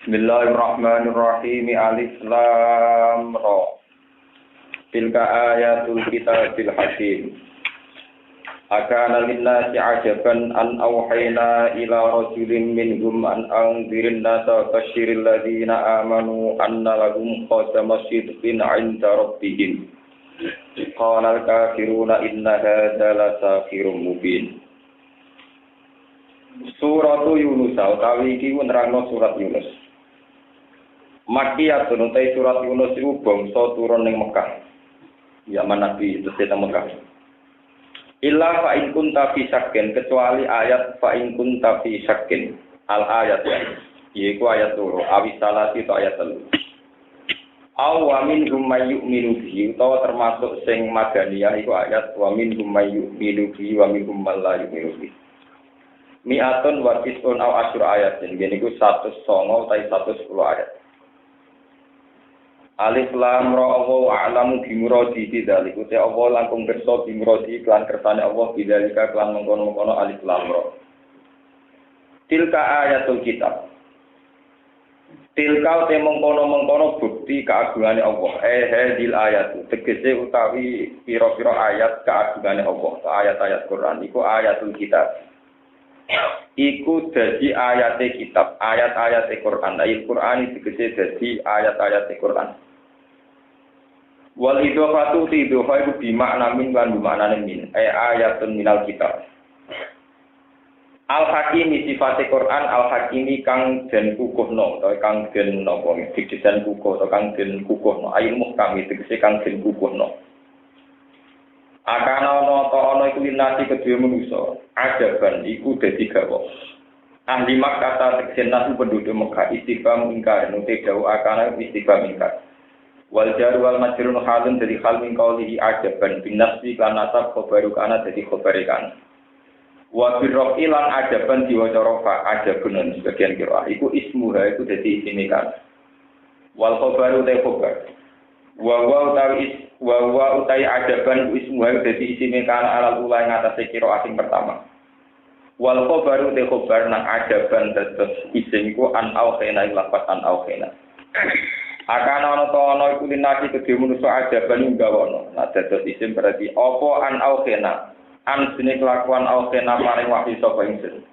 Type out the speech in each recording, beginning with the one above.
Bismillahirrahmanirrahim. Alif Lam Ra. Tilka ayatul kitabil hakim. Akana linnasi ajaban an awhayna ila rajulin minhum an anzirin nasa basyiril ladina amanu anna lahum qadama sidqin 'inda rabbihim. Qala al-kafiruna inna hadza lasakhirun mubin. Suratu Yunus utawi iki nerangno surat Yunus. Makkiyatun utai surat Yunus iku bangsa turun ning Mekah. Zaman Nabi itu teng Mekah. Illa fa in kunta fi syakkin kecuali ayat fa in kunta fi syakkin al ayat ya. Yaiku ayat loro awi salati to ayat 3. Aw wa minhum may yu'minu bihi utawa termasuk sing madaniyah iku ayat wa minhum may yu'minu bihi wa minhum man la yu'minu bihi. Mi'atun wa tis'un aw asyur ayat jenenge iku 109 utawa 110 ayat. Alif Lam Ra Allahu a'lamu bi muradihi dzalik uta Allah langkung kersa bi muradi kelan kersane Allah bidzalika kelan mengkono-mengkono Alif Lam Ra. Tilka ayatul kitab. Tilka te mengkono-mengkono bukti keagungane Allah. Hadil ayat tegese utawi pira-pira ayat keagungane Allah. Ayat-ayat Quran iku ayatul kitab. Iku dadi ayate kitab, ayat-ayat Quran. Ayat Quran tegese dadi ayat-ayat Quran. Wal idhofatu tidhofa iku bimakna min lan bimakna min ayatun minal kitab. Al hakimi sifate Quran al hakimi kang den kukuhno utawa kang den napa didesain kukuh utawa kang den kukuhno ayat muhkam tegese kang den kukuhno. Akana ana iku linasi kedhe manusa ajaban iku dadi gawa. Ahli Makkah tegese nasu penduduk Mekah istighfar ingkar nute dawu akana istighfar ingkar. Wal jar wal majrun halun dari hal min qawlihi ajaban bin nafsi kan nasab khabaru kana dadi khabare kan. Wa birraf ilan ajaban diwaca rafa ajabun sebagian kira iku ismuha iku dadi isine kan. Wal khabaru ta khabar. Wa utai ajaban ismuha dadi isine kan alal ula ing atase kira asing pertama. Wal khabaru ta khabar nang ajaban dados isim iku an aukhena lafat an aukhena. Akan ana iku linasi kedhe manusa ajaban nggawono. Nah dados isim berarti apa an aukhena. An sine kelakuan aukhena paring wahyu sapa ingsun.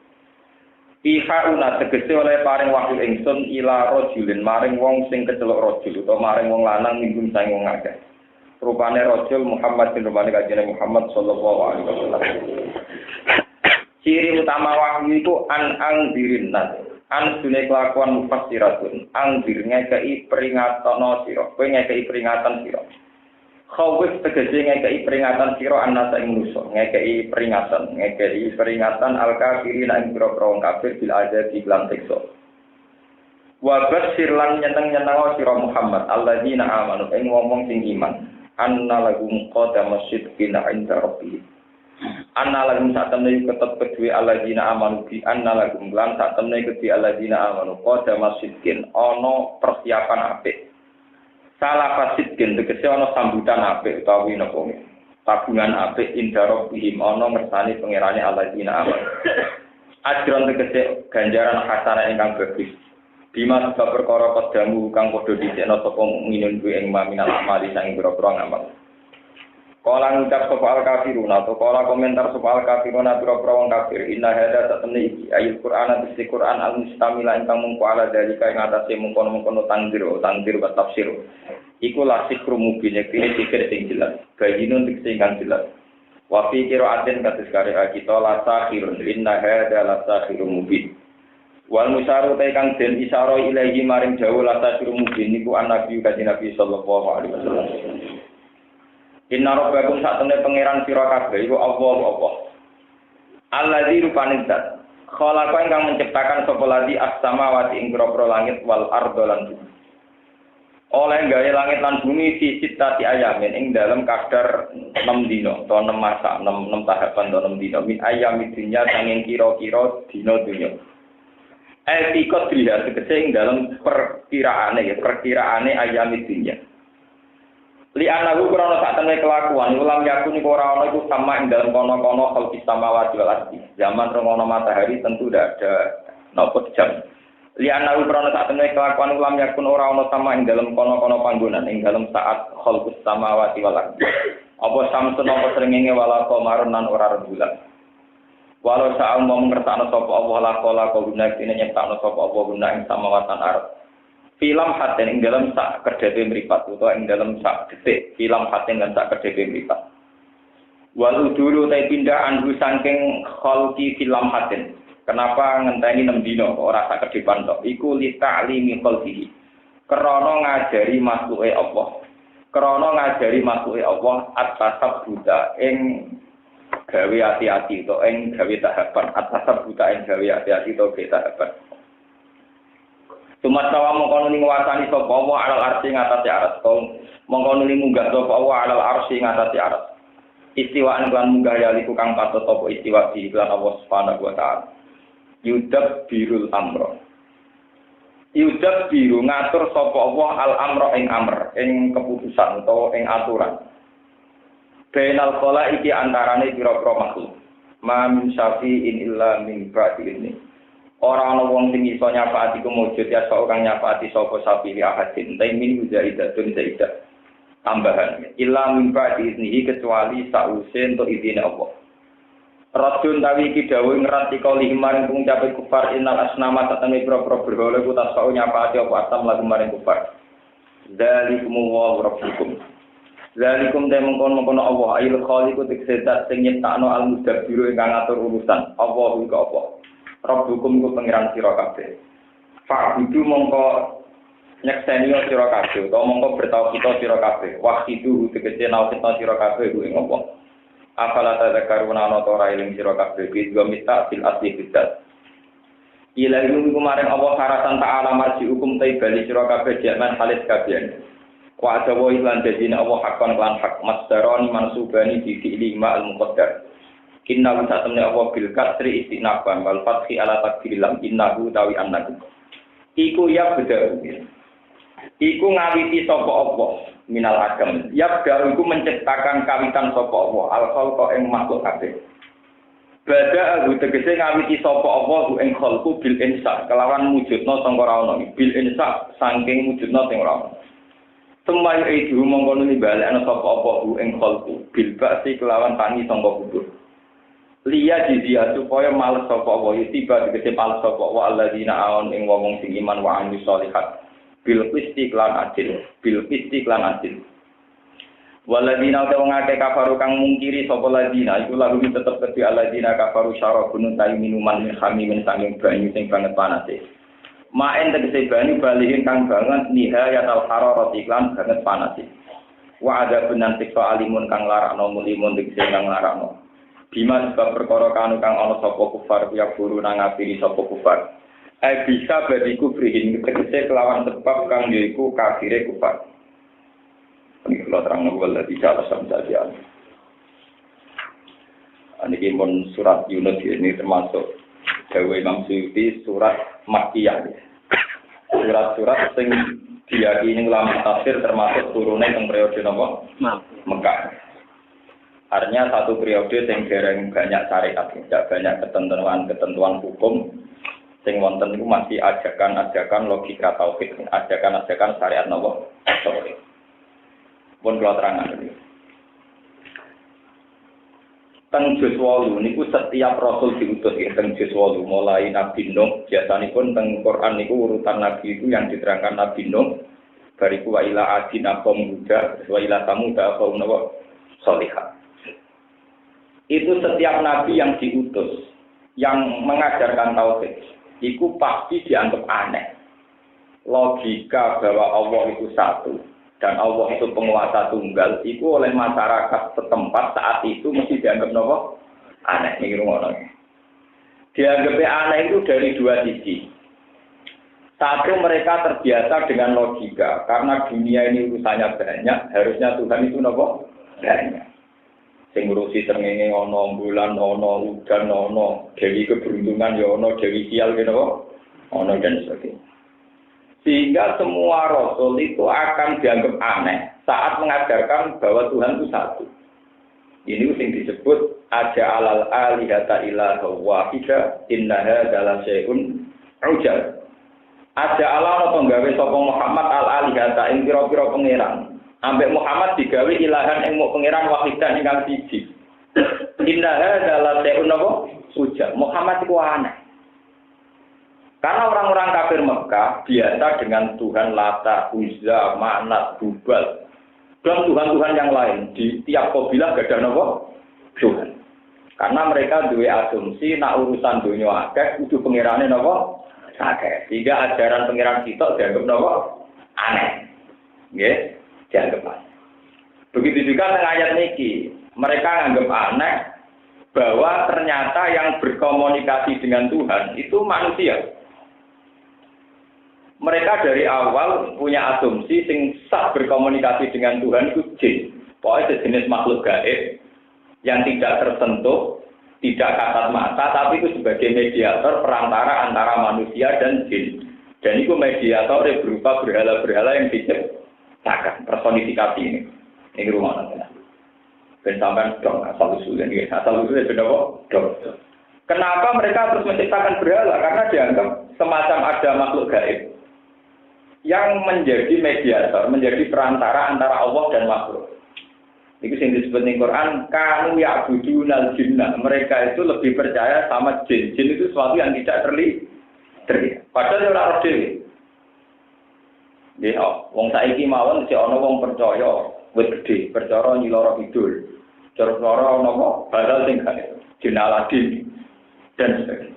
Ihauna tegese oleh paring wahyu ingsun ila rajulin maring wong sing keceluk rajul utawa maring wong lanang minggum sang wong akeh. Rupane rajul Muhammad bin rupane kanjeng Muhammad sallallahu alaihi wasallam. Ciri utama wahyu iku an angdirin nas. An sune kelakuan mufassiratun angdir ngekei peringatan sira kowe ngekei peringatan sira khawif tegese ngekei peringatan sira annasa ing manusa ngekei peringatan al kafirin ing pira-pira kafir bil azab lan siksa wa basyir lan nyeneng-nyeneng sira Muhammad alladzina amanu ing wong sing iman anna lahum qadama sidqin 'inda rabbihim. Anna lagum satemene ketep kedue alladzina amanu bi anna lagum lan satemene kedue alladzina amanu qada masjidin ana persiapan apik. Salah fasidin tegese ana sambutan apik utawi napa tabungan apik indaro bihim ana ngersani pangerane alladzina amanu. Ajron tegese ganjaran hasanah ingkang bagus. Bima sebab perkara pedamu kang padha dicekno sapa mukminin kuwi ing maminal amali sang pira-pira ngamal. Kala ngucap sapa al-kafirun atau kala komentar sapa al-kafirun pira-pira wong kafir inna hadza satamne iki ayat Quran ati Quran al-mustamila ingkang mungko ala dalika ing atase mungkon-mungkon tanzir wa tafsir iku lasikru mubin iki sikir sing jelas bayinun sing kang jelas wa fi qira'atin kados karya kita la sakhirun inna hadza la sakhirun mubin wal musyaru ta kang den isyara ilahi maring jauh la sakhirun mubin niku an-nabi kanjeng Nabi sallallahu alaihi wasallam. Inna rabbakum satemene pangeran sira kabeh iku Allah. Allazi rupane zat khalaqa ingkang menciptakan sapa ladi as-samawati ing pira-pira langit wal ardo lan bumi. Oleh gawe langit lan bumi fi sittati ayamin ing dalem kadar 6 dina atau 6 masa 6 tahapan atau 6 dina min ayami dunya sanging kira-kira dina dunya. Etikot dilihat tegese ing dalem perkiraane ayami dunya. Li anahu krana sak temene kelakuan ulam yakun iku ora ana iku sama ing dalem kono-kono khalqis samawati wal ardi. Zaman romono matahari tentu ndak ada napa jam. Liana ubrana saat temen kelakuan ulam yakun ora ana sama ing dalam kono-kono panggonan ing dalam saat khalqus samawati wal ardi. Apa samsun apa srengenge wala qamarun nan ora rembulan. Walau saal mau ngertakno sapa Allah la qala guna dene nyiptakno sapa Allah guna ing samawatan ardh. Film haten ing dalam sak kedhepe mripat utawa ing dalam sak detik film haten lan sak kedhepe mripat. Walau dulu ta pindah anhu saking khalqi film haten. Kenapa ngenteni 6 dina ora sak kedhepan tok? Iku li ta'limi khalqihi. Krana ngajari makhluke Allah. Krana ngajari makhluke Allah at-tasab buta ing gawe hati-hati to ing gawe tahapan at-tasab buta ing gawe hati-hati to gawe tahapan. Sumatawa mongko nuli nguwasani sapa Allah alal arsy ngatasi aras. Mongko nuli munggah sapa Allah alal arsy ngatasi aras. Istiwaan lan munggah yaliku kang patut apa istiwa di lan Allah Subhanahu wa taala. Yudab birul amro. Yudab biru ngatur sapa Allah al amro ing amr, ing keputusan utawa ing aturan. Bainal khalaiqi antarane pira-pira makhluk. Ma min syafi'in illa min ba'di ini. Ora ana wong sing iso nyafaati ku mujud ya sok kang nyafaati sapa sapi ahadin. Ta min zaidatun zaidah. Tambahan. Illa min ba'di ini kecuali sause untuk izine Allah. Radun tawi iki dawuh ngerati kali maring pengucape kufar innal asnama tatane pro-pro berhala ku tasau nyapaati apa asam lagu maring kufar. Dzalikum wa rabbukum. Dzalikum mengkon Allah ail khaliqu tiksedat sing nyiptakno al mudabbiru ingkang ngatur urusan. Allah iku apa? Rabbukum ku pangeran sira kabeh. Fa'budu mongko nyekseni sira kabeh utawa mongko bertauhid sira kabeh. Wahidu tegese nausita sira kabeh ku ing apa? Afala tadzakaruna ana ora eling sira kabeh bisa mita fil asli bidat. Ila ilmu kemarin Allah syaratan ta'ala marji hukum taibali sira kabeh jaman halis kabeh. Wa adawa lan dadine Allah hakon lan hak masdaroni mansubani bi fi'li ma'al muqaddar. Inna ta'tamni Allah bil kasri istinafan wal fathi ala takdilam innahu tawi annahu. Iku ya beda. Iku ngawiti sapa Allah minal agam. Yabda iku menciptakan kawitan sapa Allah al-khalqa ing makhluk kabeh. Bada tegese ngawiti sapa Allah ing khalqu bil insa kelawan wujudna sangka ora ana bil insa saking wujudna sing ora ana. Semai itu mongko nuli balekna sapa Allah ing khalqu bil ba'si kelawan tangi sangka kubur. Liya jizia supaya males sapa Allah tiba tegese males sapa wa alladzina aun ing wong sing iman wa amil sholihat. Bil qisti lan adil, waladina ta wong akeh kafaru kang mungkiri sapa ladina iku lagu tetep kedhi aladina kafaru syarabun ta'i minuman min hamimin sanging banyu sing banget panase. Maen tegese banyu balihin kang banget nihayatul hararat iklan banget panase. Wa ada benan siksa alimun kang larakno mulimun tegese kang larakno. Bima sebab perkara kanu kang ana sapa kufar ya guru nang ngapiri sapa kufar. Bisa badiku berihin tegese kelawan sebab kang yaiku kafire kufar. Ini kalau terang nol di atas saja. Ini pun surat Yunus ini termasuk Dewi Imam Suyuti surat Makkiyah. Surat-surat yang diyakini ulama tafsir termasuk turunnya yang periode nomor Mekah. Artinya satu periode yang dereng banyak syariat, tidak banyak ketentuan hukum. Sing wonten niku masih ajakan-ajakan logika tauhid, ajakan-ajakan syariat nopo tauhid. Pun kula terangan iki. Teng juz 8 niku setiap rasul diutus ya teng juz 8 mulai Nabi Nuh, biasanipun teng Quran niku urutan nabi itu yang diterangkan Nabi Nuh, bariku wa ila adin aqom huda, wa ila samud aqom nawa salihah. Itu setiap nabi yang diutus yang mengajarkan tauhid iku pasti dianggap aneh. Logika bahwa Allah itu satu dan Allah itu penguasa tunggal, itu oleh masyarakat setempat saat itu mesti dianggap nopo aneh. Ini ngono. Dianggapnya aneh itu dari dua sisi. Satu, mereka terbiasa dengan logika karena dunia ini urusannya banyak, harusnya Tuhan itu nopo banyak. Sing ngurusi srengenge ana, bulan ana, udan ana, dewi keberuntungan ya ana, dewi sial kene ana dan sebagainya. Sehingga semua rasul itu akan dianggap aneh saat mengajarkan bahwa Tuhan itu satu. Ini yang disebut aja alal alihata ilaha wahida innaha dalam syai'un ujal. Ada Allah penggawe sapa Muhammad al-alihata ing pira-pira pangeran. Ambek Muhammad digawe ilahan ing muk pangeran wahidan ingkang siji. Inna hadza la ta'un napa? Uja. Muhammad iku aneh. Karena orang-orang kafir Mekah biasa dengan Tuhan Lata, Uzza, Manat, Hubal, dan Tuhan-Tuhan yang lain. Di tiap kabilah gak ada napa? Tuhan. Karena mereka duwe asumsi nak urusan dunia akeh kudu pangerane napa? Akeh. Sehingga ajaran pangeran kita dianggap napa? Aneh. Nggih, dianggap aneh. Begitu juga dengan ayat niki, mereka anggap aneh bahwa ternyata yang berkomunikasi dengan Tuhan itu manusia. Mereka dari awal punya asumsi sing sah berkomunikasi dengan Tuhan itu jin. Pokoknya sejenis makhluk gaib yang tidak tersentuh, tidak kasat mata, tapi itu sebagai mediator perantara antara manusia dan jin. Dan itu mediator yang berupa berhala-berhala yang diciptakan, personifikasi ini. Ini rumah nanti. Dan sampai dong, asal-usulnya ini. Asal-usulnya sudah kok, dong. Kenapa mereka terus menciptakan berhala? Karena dianggap semacam ada makhluk gaib yang menjadi mediator, menjadi perantara antara Allah dan makhluk. Itu yang disebut di Quran, kanu ya'budunal jinnah. Mereka itu lebih percaya sama jin. Jin itu sesuatu yang tidak terlihat. Padahal ora roh dhewe. Nggih, wong saiki mawon si ana wong percaya wis gedhe, percaya nyiloro kidul. Cara-cara napa? Badal sing jin Aladin dan sebagainya.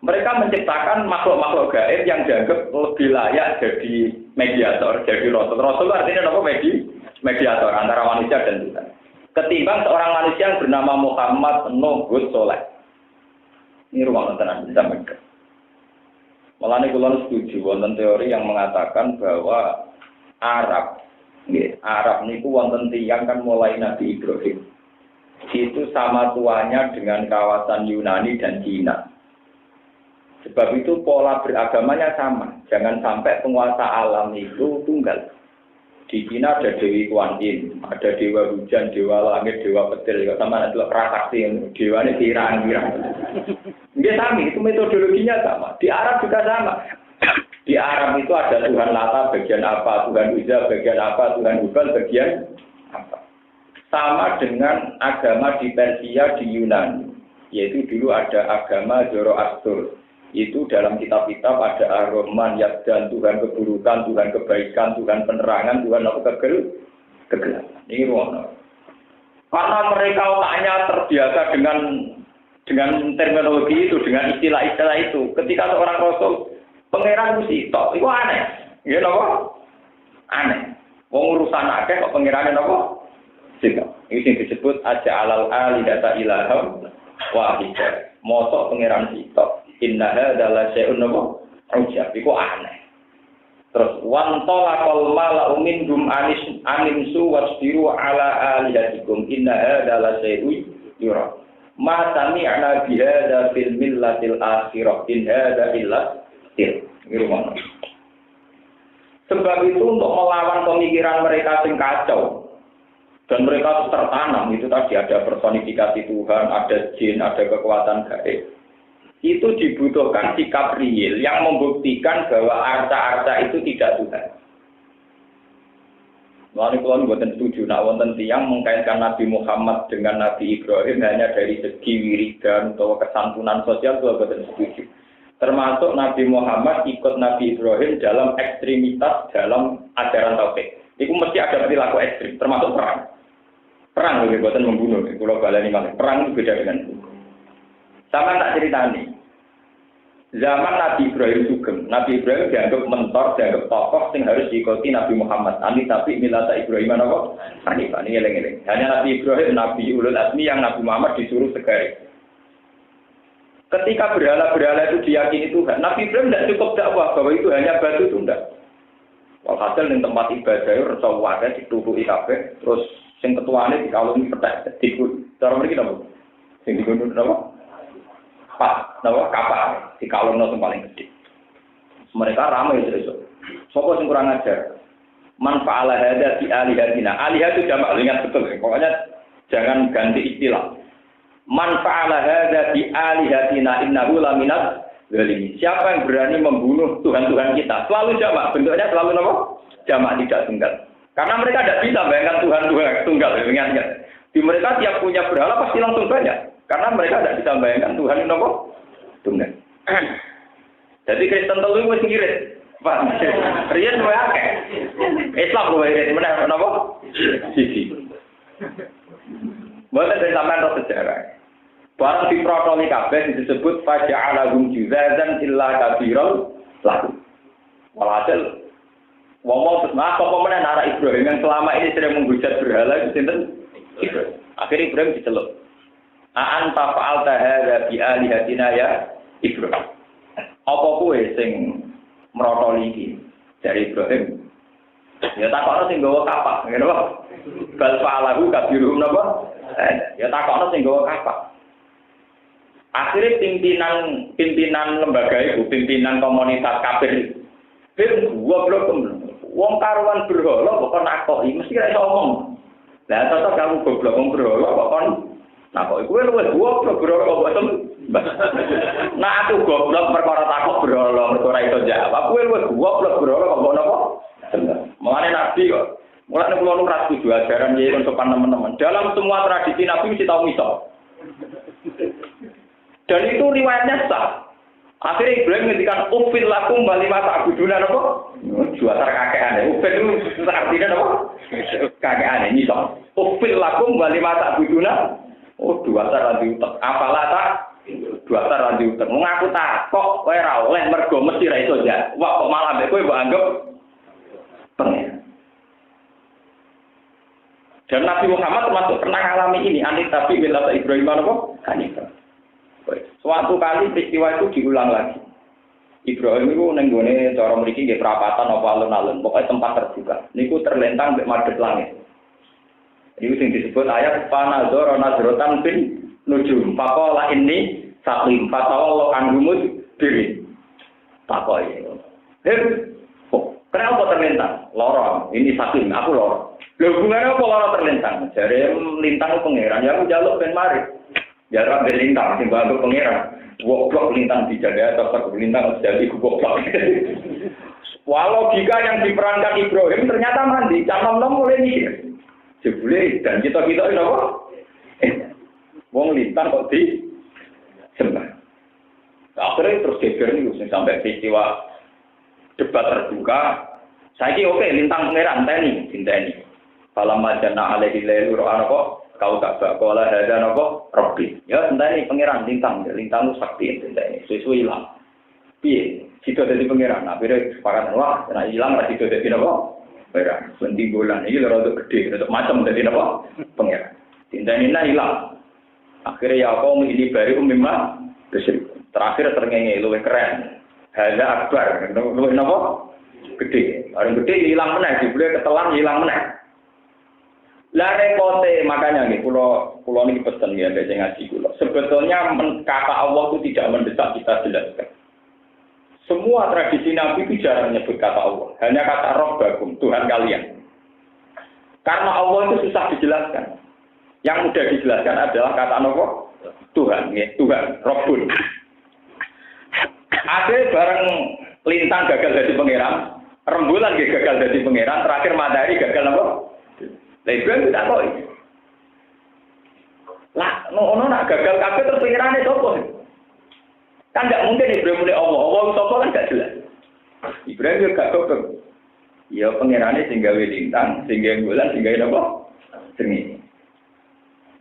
Mereka menciptakan makhluk-makhluk gaib yang dianggap lebih layak jadi mediator, jadi rasul. Rasul artinya apa? Mediator antara manusia dan Tuhan. Ketimbang seorang manusia yang bernama Muhammad Nuh Hud Soleh. Ini rumah nontonan bisa mereka. Malah ini kalau setuju wonten teori yang mengatakan bahwa Arab niku wonten tiyang kan mulai Nabi Ibrahim. Itu sama tuanya dengan kawasan Yunani dan Cina. Sebab itu pola beragamanya sama. Jangan sampai penguasa alam itu tunggal. Di Cina ada Dewi Kuan Yin, ada Dewa Hujan, Dewa Langit, Dewa Petir. Sama ada prasakti, Dewa ini pirang-pirang. Dia sama, itu metodologinya sama. Di Arab juga sama. Di Arab itu ada Tuhan Lata bagian apa, Tuhan Uzza bagian apa, Tuhan Hubal bagian apa. Sama dengan agama di Persia, di Yunani. Yaitu dulu ada agama Zoroaster. Itu dalam kitab-kitab ada Ar-Rahman, Yazdan, Tuhan keburukan, Tuhan kebaikan, Tuhan penerangan, Tuhan apa kegelapan. Ini ruang. Karena mereka otaknya terbiasa dengan terminologi itu, dengan istilah-istilah itu. Ketika seorang rasul pangeran mesti tok, itu aneh. Ya napa? Aneh. Wong urusan akeh kok pangerane napa? Sing. Ini disebut aja alal alihata ilaham wahidah. Mosok pangeran sitok. Inna hadza syai'un ujab. Iku aneh. Terus wantolakal mala'u minhum animsu wasbiru ala alihatikum. Inna hadza syai'un yura. Ma sami'na bihadza fil millatil akhirah. In hadza illa til. Sebab itu untuk melawan pemikiran mereka yang kacau dan mereka tertanam itu tadi ada personifikasi Tuhan, ada jin, ada kekuatan gaib. Itu dibutuhkan sikap real yang membuktikan bahwa arca-arca itu tidak Tuhan. Lalu kalau buatan setuju, nak wonten tiang mengkaitkan Nabi Muhammad dengan Nabi Ibrahim hanya dari segi wiridan atau kesantunan sosial, itu buatan setuju. Termasuk Nabi Muhammad ikut Nabi Ibrahim dalam ekstremitas dalam ajaran tauhid. Itu mesti ada perilaku ekstrim, termasuk perang. Perang lebih buatan membunuh. Kalau balani malah perang itu beda dengan itu. Sama tak cerita nih. Zaman Nabi Ibrahim sugeng. Nabi Ibrahim dianggap mentor, dianggap tokoh yang harus diikuti Nabi Muhammad. Ani tapi milata Ibrahim apa? Hanifah. Ini eleng-eleng. Hanya Nabi Ibrahim, Nabi Ulul Azmi yang Nabi Muhammad disuruh segari. Ketika berhala-berhala itu diyakini Tuhan, Nabi Ibrahim tidak cukup dakwah bahwa itu hanya batu tunda. Walhasil di tempat ibadah itu resawatnya ditubuhi kabeh, terus yang ketuanya dikalungi petak, cara mereka apa? Yang digundul apa? Kapal di kalung yang paling gede. Mereka ramai itu. Sopo yang kurang ajar. Manfa'ala hadza fi alihatina. Alihat itu jamak, ingat betul. Pokoknya jangan ganti istilah. Manfa'ala hadza fi alihatina innahu laminat zalimi. Siapa yang berani membunuh Tuhan-Tuhan kita? Selalu jamak, bentuknya selalu apa? Jamak tidak tunggal. Karena mereka tidak bisa bayangkan Tuhan-Tuhan tunggal. Ingat. Di mereka tiap punya berhala pasti langsung banyak. Karena mereka tidak bisa bayangkan Tuhan itu apa? Tunggal. Jadi Kristen telu wis ngirit. Pak, riyen wae akeh. Islam wae ngirit meneh napa? Sisi. Mboten den sampean ro sejarah. Barang diprotoli kabeh disebut faja'alahum juzazan illa kabiral lahu. Walhasil wong-wong semua apa meneh arah Ibrahim yang selama ini sering menghujat berhala itu sinten? Ibrahim. Akhirnya Ibrahim diceluk. A'anta fa'alta hadza bi alihatina ya Ibrahim. Apa kowe sing merotoli iki dari Ibrahim? Ya takokno sing gawa kapak, ngene wae. Bal fa'alahu kabiruhum napa? Ya takokno sing gawa kapak. Akhirnya pimpinan lembaga itu, pimpinan komunitas kafir itu, goblok wong karuan berhala kok nakoki, mesti ra iso omong. Lah cocok kamu goblok wong berhala kok kon nakoki. Kowe luwih goblok berhala kok boten. Nah aku goblok perkara takok berhala mergo ora iso jawab. Kowe luwih goblok berhala kok napa? Mulane Nabi kok. Mulane kula nu ra setuju ajaran yen sopan teman-teman. Dalam semua tradisi Nabi mesti tau miso. Dan itu riwayatnya sah. Akhirnya Ibrahim ngendikan ufil lakum bali mata abuduna apa? Juatar kakeane. Ufil itu artinya apa? Kakeane nyisok. Ufil lakum bali mata abuduna. Oh, juatar radi utek. Apalah tak? Juatar radi utek. Mengaku takok kowe ora oleh mergo mesti ra iso jawab. Wah, kok malah mbek kowe mbok anggap pengen. Dan Nabi Muhammad termasuk pernah ngalami ini. Anit tapi bila Ibrahim apa? Hanifah. Suatu kali peristiwa itu diulang lagi. Ibrahim itu nenggone cara mriki nggih perapatan apa alun-alun, pokoknya tempat terbuka. Niku terlentang mbek madhep langit. Niku sing disebut ayat panazara nazratan bin nujum. Faqala inni saqim fatawallahu anhumud diri. Takoki. Kenapa terlentang? Loro. Ini saqim, aku loro. Lha hubungane apa loro terlentang? Jare lintang pangeran, ya aku njaluk ben mari. Ya ora lintang sing bantu pangeran. Goblok lintang dijaga atau lintang jadi goblok. Wah logika yang diperankan Ibrahim ternyata mandi. Nom-nom mulai mikir. Jebule dan kita itu apa? Wong lintang kok di sembah. Akhirnya terus geger nih sampai peristiwa debat terbuka. Saiki oke lintang pangeran teni. Falamma janna alaihi lailu ra'ana kau tak bakola ada nopo Robbi. Ya entah ini pangeran lintang itu sakti entah ini sesuai hilang. Piye? Situ dari pangeran. Nah, bila sepakatan wah, karena hilang lagi itu dari nopo pangeran. Penting bulan ini lorot gede, lorot macam dari nopo pangeran. Entah ini hilang. Akhirnya ya kau ini baru memang terakhir terngenge luwih keren. Hada akbar, luwih nopo gede. Orang gede hilang meneh, dibeli ketelan hilang meneh. Lah repote makanya nggih kula niki pesen ya dene ngaji kula. Sebetulnya kata Allah itu tidak mendesak kita jelaskan. Semua tradisi Nabi itu jarang menyebut kata Allah, hanya kata Rabbakum, Tuhan kalian. Karena Allah itu susah dijelaskan. Yang mudah dijelaskan adalah kata apa? Tuhan, ya, Tuhan, Rabbun. Akhirnya bareng lintang gagal jadi pangeran, rembulan gagal jadi pangeran, terakhir matahari gagal apa? Lah Ibrahim tidak tahu ini. Lah, ono nak gagal kabeh terus pengirane sapa? Kan tidak mungkin Ibrahim mulai Allah sapa kan gak jelas. Ibrahim juga gak kok. Ya pengirane sing gawe lintang, sing gawe bulan, sing gawe napa? Seni.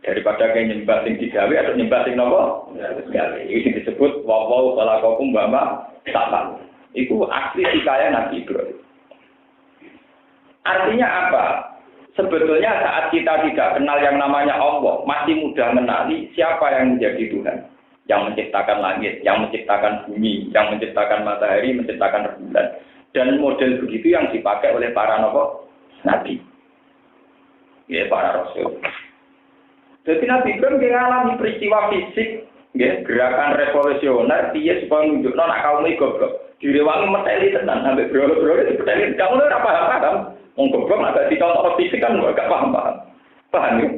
Daripada kayak nyembah sing digawe atau nyembah sing napa? Gawe. Iki disebut wa khalaqakum bama ta'mal. Itu asli hikayah Nabi Ibrahim. Artinya apa? Sebetulnya saat kita tidak kenal yang namanya Allah, masih mudah mengenali siapa yang menjadi Tuhan. Yang menciptakan langit, yang menciptakan bumi, yang menciptakan matahari, menciptakan rembulan. Dan model begitu yang dipakai oleh para nabi. Ya, para rasul. Jadi Nabi Ibrahim mengalami peristiwa fisik, ya, gerakan revolusioner, dia supaya menunjukkan nak kaum ini goblok. Direwangi meteli tenan, sampai berolo-berolo dipeteli. Kamu itu apa paham? Wong goblok agak dicontoh fisik kan enggak paham. Paham ya?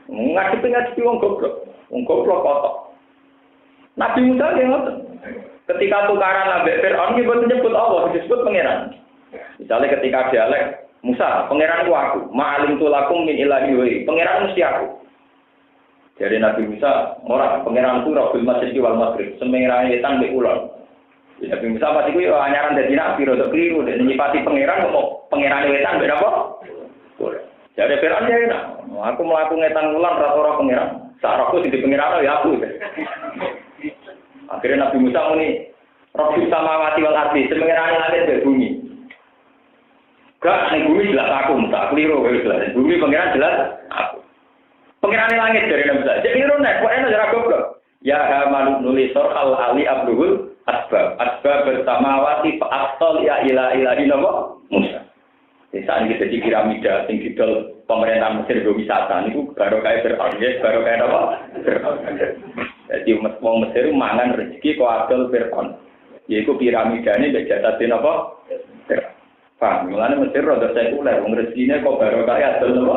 Ngadepi wong goblok. Wong goblok kotok. Nabi Musa nggih ngoten. Ketika tukaran ambek Firaun nggih boten nyebut Allah, disebut pangeran. Misalnya ketika dialek Musa, pangeran ku aku, ma'alim tulakum min ilahi wa pangeran mesti aku. Jadi Nabi Musa, ora pangeran ku Rabbul Masyriqi wal Maghrib, semengirane wetan mbek kulon. Nabi Musa pas iku yo anyaran dadi nabi rada kliru, nek nyipati pangeran kok pangerane wetan mbek apa? Jadi Firaun ya enak. Aku mlaku ngetan kulon ora pangeran. Saraku sing pangeran ya aku. Akhirnya Nabi Musa muni, Rabbus samawati wal ardi, semengirane langit dan bumi. Gak, ning bumi jelas aku, tak keliru jelas. Bumi pangeran jelas aku. Pangerane langit dari Nabi Musa. Jadi keliru nek, kok enak ora goblok. Ya hamal nulisor al ali abdul asbab bersamawati fa afsal ya ila Musa. Saat ini jadi piramida sing didol pemerintahan Mesir go wisata niku baru kayak Firaun, baru kayak apa? Jadi wong Mesir mangan rezeki kok adol Firaun. Yaiku piramidane mbek jatatin apa? Paham, mulane Mesir rada sekuler, wong rezekine kok baru kayak adol apa?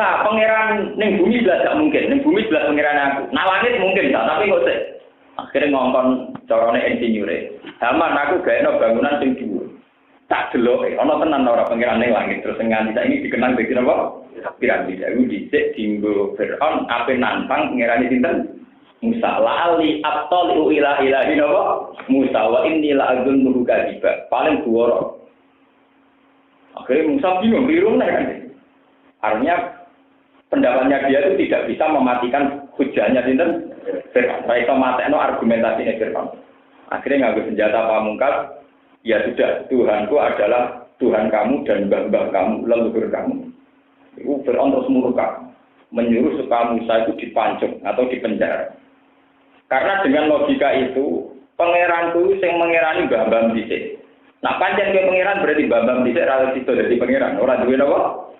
Sa pangeran ning bumi blas gak mungkin, ning bumi blas pangeran aku. Nah langit mungkin tapi kok sik. Akhirnya ngongkon carane insinyure. Haman aku gaeno bangunan sing dhuwur. Tak deloke ana tenan ora pangerane langit terus nganti saiki dikenang dadi napa? Piramida iku dhisik dinggo Firaun ape nantang pangerane sinten? Musa la'ali attali'u ila ilahi napa? Musa wa inni la'adzunnu kadiba. Paling buwara. Akhirnya Musa bingung kan. Artinya pendapatnya dia itu tidak bisa mematikan hujahnya sinten? Firaun. Mereka matekno argumentasinya Firaun. Akhirnya ngambil senjata pamungkas, ya sudah, Tuhanku adalah Tuhan kamu dan mbah-mbah kamu, leluhur kamu. Itu Firaun terus murka, menyuruh supaya Musa itu dipancung atau dipenjara. Karena dengan logika itu, pangeranku yang mengerani mbah-mbah dhisik. Nah, pancen ke pangeran berarti mbah-mbah dhisik ra sido dadi pangeran, ora duwe napa?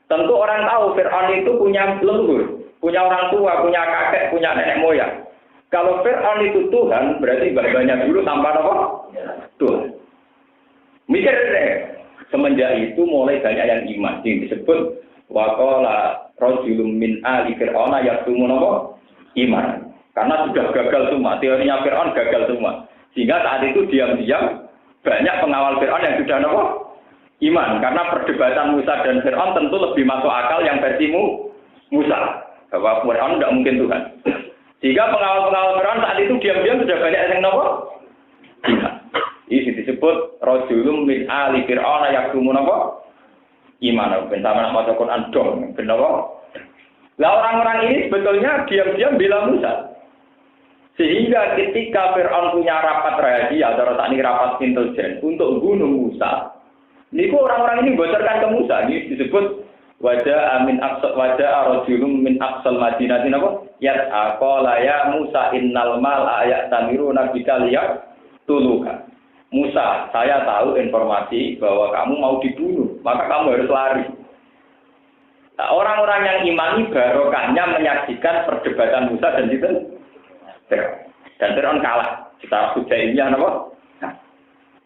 Tentu orang tahu Firaun itu punya leluhur, punya orang tua, punya kakek, punya nenek moyang. Kalau Firaun itu Tuhan, berarti mbah-mbahnya dulu tanpa apa? Tuhan. Mikir deh. Semenjak itu mulai banyak yang iman. Yang disebut waqala rajulun min ali fir'auna yaktumun apa? Iman. Karena sudah gagal semua. Teorinya Firaun gagal semua. Sehingga saat itu diam-diam banyak pengawal Firaun yang sudah apa? Iman. Karena perdebatan Musa dan Firaun tentu lebih masuk akal yang versi Musa. Bahwa Firaun tidak mungkin Tuhan. Sehingga pengawal-pengawal Firaun saat itu diam-diam sudah banyak yang nopo. Ini disebut rajulun min ali fir'auna yaktumun apa? Iman. Ben sama maca Quran dong, ben apa? Lah orang-orang ini sebetulnya diam-diam bela Musa. Sehingga ketika Firaun punya rapat rahasia atau tani rapat intelijen untuk bunuh Musa, niku orang-orang ini bocorkan ke Musa. Ini disebut wajah amin aqsal wajah rajulun min aqsal madinatin apa ya qala ya Musa innal mal ayatamiruna bika liyak tuluka. Musa, saya tahu informasi bahwa kamu mau dibunuh, maka kamu harus lari. Nah, orang-orang yang imani barokahnya menyaksikan perdebatan Musa dan Firaun. Dan Firaun kalah secara hujaiyah apa?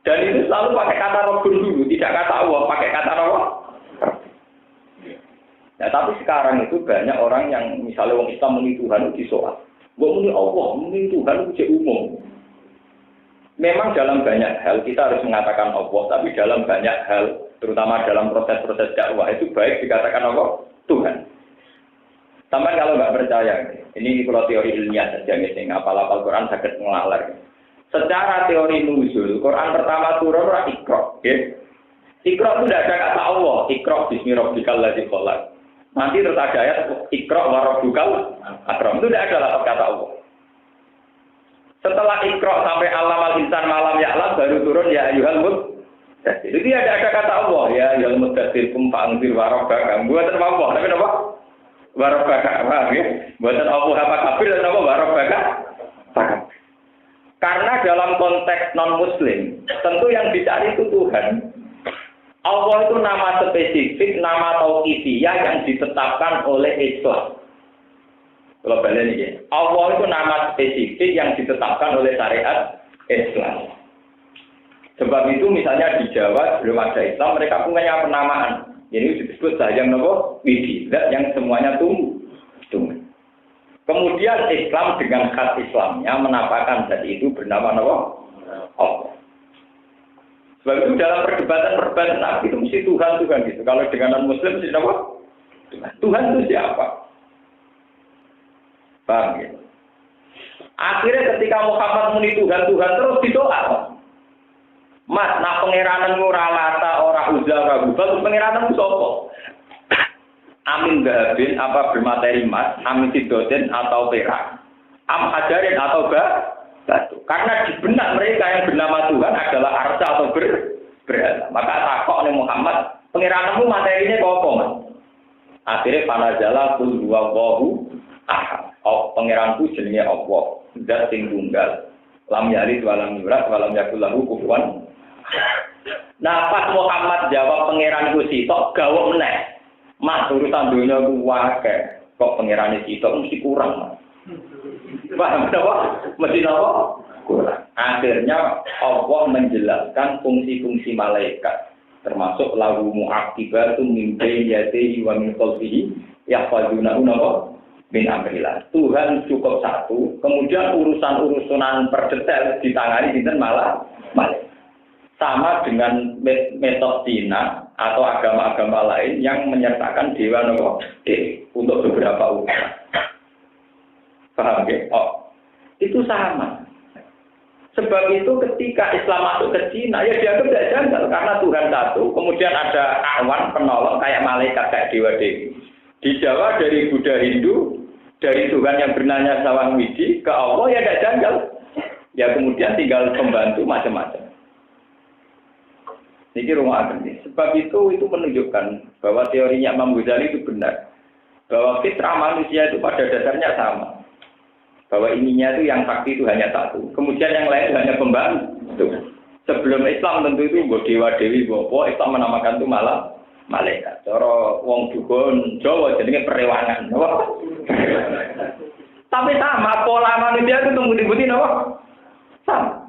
Dan itu selalu pakai kata Rabbun dulu, tidak kata Allah, pakai kata apa? Nah, tapi sekarang itu banyak orang yang misalnya orang Islam muni Tuhan itu disoal. Gua muni Allah, muni Tuhan itu umum. Memang dalam banyak hal kita harus mengatakan Allah, tapi dalam banyak hal, terutama dalam proses-proses dakwah itu baik dikatakan Allah Tuhan. Sampai kalau nggak percaya, ini kalau teori ilmiah saja misalnya apal-apal Quran sakit ngelalar. Secara teori nuzul, Quran pertama turun ora Iqra, ya. Iqra itu tidak ada kata Allah, Iqra bismi rabbikal ladzi khalaq. Nanti terus ada ayat Iqra wa rabbukal akram. Itu tidak ada lafaz kata Allah. Setelah Iqra sampai alamal insan malam ya'lam baru turun ya ayyuhal mudaththir. Jadi ada kata Allah ya ayyuhal mudaththir kum fa'anzir wa rabbaka. Buatan Allah, tapi apa? Wa rabbaka. Ya. Buatan Allah apa kafir dan apa wa rabbaka? Karena dalam konteks non-muslim, tentu yang dicari itu Tuhan. Allah itu nama spesifik, nama tauqifiyah yang ditetapkan oleh Islam. Kalau balik ini, Allah itu nama spesifik yang ditetapkan oleh syariat Islam. Sebab itu misalnya di Jawa belum ada Islam, mereka punya penamaan. Ini disebut sayang nopo widi, yang semuanya Kemudian Islam dengan khas Islamnya menampakkan zat itu bernama Allah. Sebab itu dalam perdebatan Nabi itu mesti Tuhan gitu. Kalau dengan non-Muslim mesti apa? Tuhan itu siapa? Paham ya? Akhirnya ketika Muhammad muni Tuhan terus didoa. Mas, nak pengiranan ora Lata, ora Uzza, ora Hubal, pengiranan sapa? Amin dahabin apa bermateri emas, amin sidotin atau perak, am hajarin atau batu. Karena di benak mereka yang bernama Tuhan adalah arca atau berhala. Maka takok oleh Muhammad, pengirananmu materinya apa, Mas? Akhirnya panajala kul huwallahu ahad. Oh, pengiranku jenenge Allah, zat sing tunggal. Lam yalid wa lam yulad wa lam yakul lahu kufuwan. Nah, pas Muhammad jawab pengiranku sitok gawe meneh. Mas, urusan dunia ku wae. Kok pengirane sitok mesti kurang, Mas. Paham apa? Mesti apa? Kurang. Akhirnya Allah menjelaskan fungsi-fungsi malaikat, termasuk lahu mu'aqibatun min bayni yadayhi wa min khalfihi yahfazunahu min amrillah. Tuhan cukup satu, kemudian urusan-urusan per detail ditangani dinten malah malaikat. Sama dengan metode Cina atau agama-agama lain yang menyertakan dewa untuk beberapa urusan. Paham ya? Oh, itu sama. Sebab itu ketika Islam masuk ke Cina, ya dianggap tidak janggal karena Tuhan satu, kemudian ada awan penolong kayak malaikat, kayak dewa-dewi. Di Jawa dari Buddha Hindu, dari Tuhan yang bernama Sawang Widi ke Allah ya tidak janggal. Ya kemudian tinggal pembantu macam-macam. Ini rumah agen. Sebab itu menunjukkan bahwa teorinya Imam Ghazali itu benar. Bahwa fitrah manusia itu pada dasarnya sama. Bahwa ininya itu yang sakti itu hanya satu. Kemudian yang lain itu hanya pembantu. Sebelum Islam tentu itu dewa-dewi, Islam menamakan itu malah malaikat. Cara wong dukun Jawa jenenge perewangan. Tapi sama pola manusia itu tunggu-tunggu sama.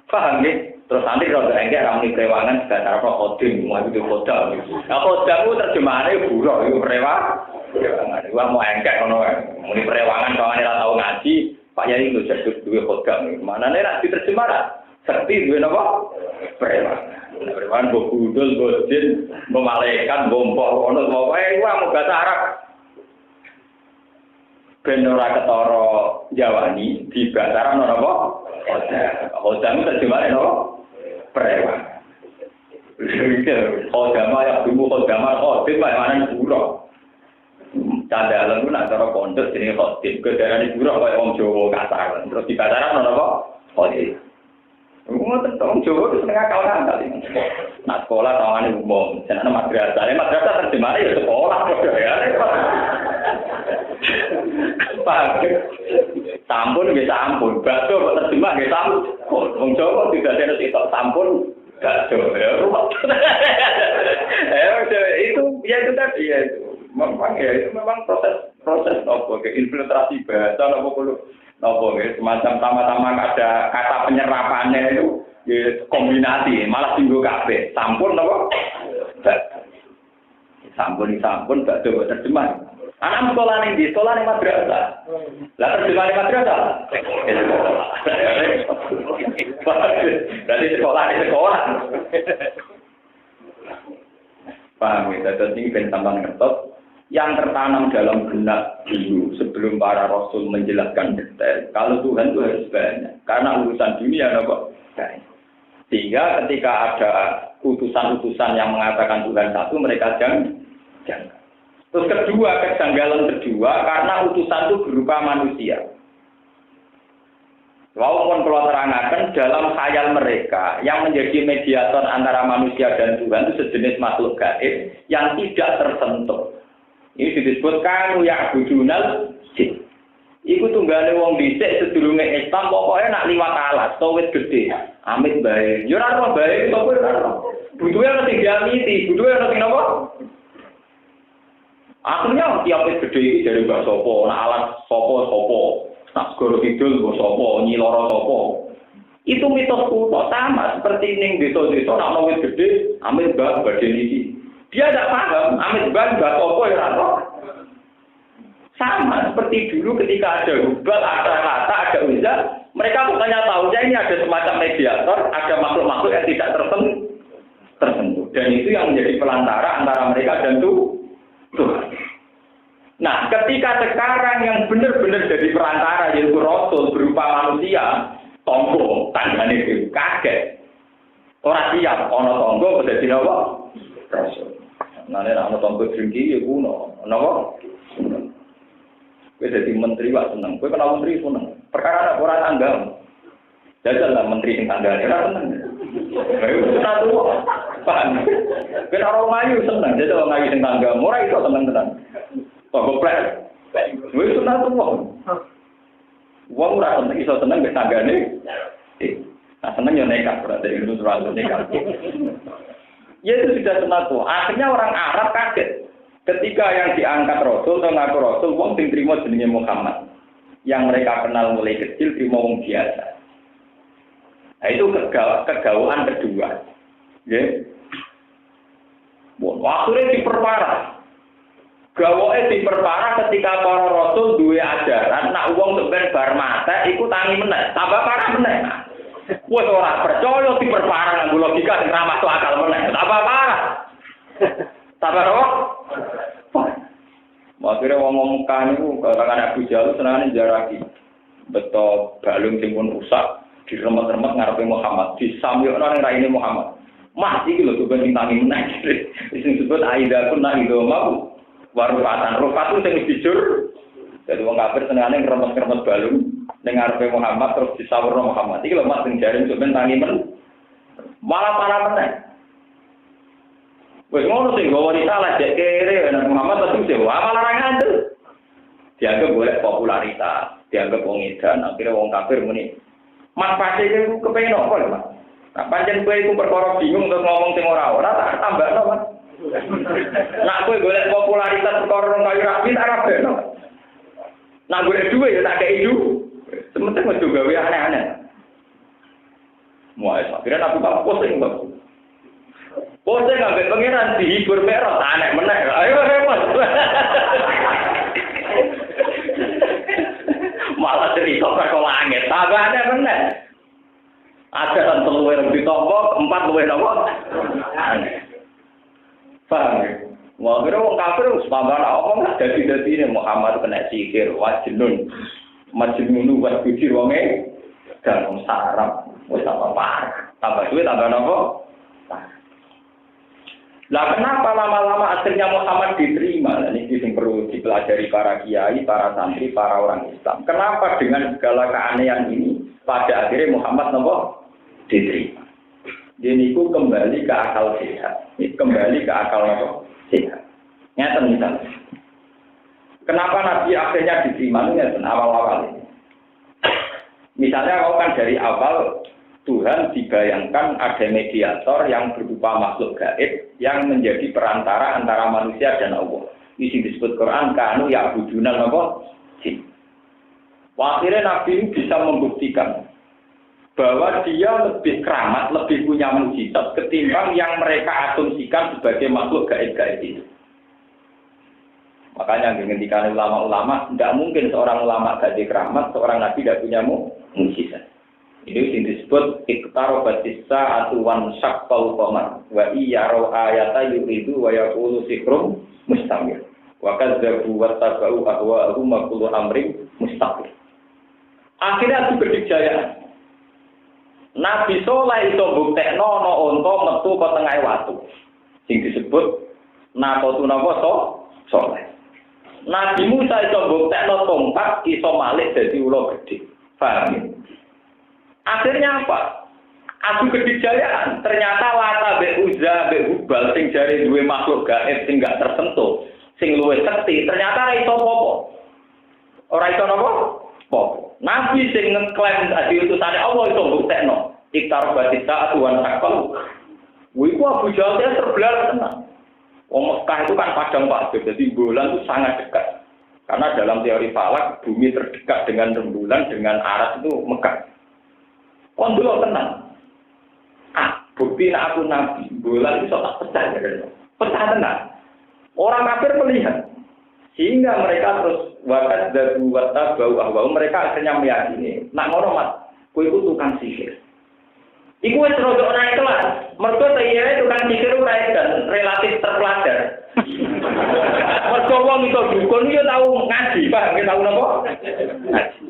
Paham ya? Terus nanti kalau enggak ramai perewangan sudah cara koding, mau itu kodam. Nah kodam itu terjemahannya buruh, itu perewangan. Wah mau enggak kalau mau perewangan kalau nggak tahu ngaji, Pak Yai itu jadi dua kodam. Mana nih nak diterjemahkan? Seperti dua apa? Perewangan. Perewangan bogudul, bojin, memalaikan, bompor, ono mau mau bahasa Arab. Benora ketoro Jawani di bahasa Arab ono apa? Hodam terjemahnya apa? Perewangan. Hodama yang dulu hodama khotim mana buruk. Candalan itu nak cara pondok jenis khotim. Kedaraan buruk kayak orang Jawa kasar. Terus di bahasa Arab apa? Khotim. Orang Jawa itu setengah kawan kali. Nah sekolah tawangan umum. Jangan madrasah. Madrasah terjemahnya ya sekolah. Pak, sampun nggih sampun, bakso kok terjemah nggih sampun. Wong Jawa tidak ada sitok sampun, bakso. Itu ya itu tadi ya itu. Memang proses nopo ke infiltrasi bahasa nopo semacam sama-sama ada kata penyerapannya itu kombinasi, malah tinggal kabeh. Sampun nopo? Sampun bakso terjemah. Anak sekolah nih madrasah. Lah terjemah di madrasah. Berarti sekolah. Paham ya? Jadi ini ben tambang ngertos yang tertanam dalam benak dulu sebelum para rasul menjelaskan detail. Kalau Tuhan itu harus banyak. Karena urusan dunia kok banyak. Sehingga ketika ada utusan-utusan yang mengatakan Tuhan satu, mereka jangan. Terus kejanggalan kedua, karena utusan itu berupa manusia. Walaupun kalau terangkan dalam khayal mereka, yang menjadi mediator antara manusia dan Tuhan itu sejenis makhluk gaib yang tidak tersentuh. Ini disebut kanu ya'budunal jin. Iku tunggale wong dhisik sedurunge Islam pokoknya nak liwat alas, towet gede. Amit bae. Yo ora ono bae kok ora. Butuhe ana sing diamiti, butuhe ana sing napa? Akhirnya tiap gede iki dari Mbak Sopo, nak alat Sopo, nak segoro kidul Mbak Sopo, Nyiloro Sopo. Itu mitos kuno sama seperti ning desa-desa nak ono wit gede, amit Mbak baden iki. Dia tidak paham, amit Mbak Sopo ya ora. Sama seperti dulu ketika ada Hubal, ada Lata, ada Uzza, mereka bukannya tahunya ini ada semacam mediator, ada makhluk-makhluk yang tidak tersentuh. Dan itu yang menjadi pelantara antara mereka dan Tuhan. Nah, ketika sekarang yang benar-benar jadi perantara yaitu Rasul berupa manusia, tonggo, tandanya itu kaget. Orang siap, ono tonggo, udah jadi apa? Rasul. Nah, ini ono tonggo jengki, ya kuno. Kenapa? Gue jadi menteri wak seneng. Gue kenal menteri seneng. Perkara orang tangga. Jajal lah menteri yang tangga. Dia seneng. Gue senang tuh. Paham? Gue orang ngayu seneng. Jajal orang ngayu yang tangga. Murah itu seneng-seneng. Tonggo plek. Gue senang tuh. Uang murah seneng. Iso seneng ke tangga nih. Nah seneng ya nekat. Berarti itu terlalu nekat. Ya itu sudah senang tuh. Akhirnya orang Arab kaget. Ketika yang diangkat Rasul atau ngaku Rasul, wong sing trimo jenenge Muhammad. Yang mereka kenal mulai kecil trimo wong biasa. Nah itu kegawaan kedua. Ya. Akhirnya diperparah. Gawoke diperparah ketika para Rasul duwe ajaran nak wong sampeyan bar mate iku tangi meneh, tambah parah meneh. Wes ora percaya diperparah nganggo logika sing ra masuk akal meneh, tambah parah. Tambah apa? Akhirnya ngomong Mekah itu, kadang-kadang Abu Jahal senangnya jaraki. Betul, balung sing pun rusak, diremet-remet ngarepe Muhammad, disamyokno ning raine Muhammad. Mas iki lho coba tangi meneh. Sing disebut Aida kun Aida mau warufatan. Rufat itu sing dijur. Jadi wong kafir senengane ngremet-remet balung ning ngarepe Muhammad terus disawurno Muhammad. Iki lho Mas sing jare coba tangi meneh. Malah parah meneh. Wes ngono sing gawa risalah dek kere Nabi Muhammad pasti sewa malah ra ngandel. Dianggap boleh popularitas, dianggap wong edan, akhirnya wong kafir muni. Mas pasti iku kepengin opo lho, Mas? Nah, pancen kowe iku perkara bingung terus ngomong sing ora tak tambahno, Mas. Nak kowe golek popularitas perkara rong kayu rapi tak rabeno. Nak golek duwe ya tak kei duwe. Sementing ojo gawe aneh-aneh. Mulai akhirnya Nabi Muhammad posting, Mas. Bosnya ngambil pengiran dihibur merah, aneh meneh. Ayo repot. Malah cerita ke langit, tambah aneh meneh. Ada kan telur yang ditombok, 4 luwih nopo. Aneh. Paham ya? Wah, kira wong kafir wis tambah omong dadi ini Muhammad kena sihir, wajnun. Majnunu wa bujir wonge dan wong sarap, wis apa-apa. Tambah duit tambah nopo? Lah kenapa lama-lama akhirnya Muhammad diterima? Nah, ini yang perlu dipelajari para kiai, para santri, para orang Islam. Kenapa dengan segala keanehan ini pada akhirnya Muhammad diterima? Jadi itu kembali ke akal sehat. Ini kembali ke akal sehat. Nyata misalnya. Kenapa Nabi akhirnya diterima? Ini awal-awal ini. Misalnya kalau kan dari awal Tuhan dibayangkan ada mediator yang berupa makhluk gaib yang menjadi perantara antara manusia dan Allah. Isi disebut Quran kanu ya'buduna apa? Jin. Akhirnya Nabi ini bisa membuktikan bahwa dia lebih keramat, lebih punya mukjizat ketimbang yang mereka asumsikan sebagai makhluk gaib-gaib itu. Makanya ketika ulama-ulama, tidak mungkin seorang ulama gaib keramat, seorang Nabi tidak punya mukjizat. Ini yang disebut iqtarabatis sa'atu wan syaqqal qamar wa iyyaru ayata yuridu wa yaqulu sihrun mustamir wa kadzabu wa tabu ahwa'ahum wa kullu amrin mustaqim. Akhirnya itu berdikjaya. Nabi Soleh itu buktekno ana unta metu ke tengah watu. Sing disebut naqatu napa Soleh. Nabi Musa itu buktekno tongkat iso malih dadi ula gedhe. Paham? Akhirnya apa? Adu kedijayaan. Ternyata Lata be Uzza be Hubal sing jare duwe makhluk gaib sing gak tersentuh, sing luwih sekti, ternyata ora iso apa-apa. Ora iso napa? Apa? Nabi sing ngeklaim dadi utusane Allah itu buktekno. Iktar batisa atuan sakal. Iku Abu Jahal terbelar tenang. Wong Mekah itu kan padang pasir, jadi bulan itu sangat dekat. Karena dalam teori falak, bumi terdekat dengan rembulan, dengan aras itu Mekah. Kon dulu tenang. Bukti nak aku Nabi, bulan itu tak pecah ya. Pecah tenang. Orang kafir melihat. Sehingga mereka terus wakat dan wata bau ahwau, mereka akhirnya meyakini nak ngono mat kowe iku tukang sihir. Iku wis rodok naik kelas. Mergo iya tukang sihir ora dan relatif terpelajar. Mergo wong iso dukun yo tau ngaji, Pak, tau napa? Ngaji.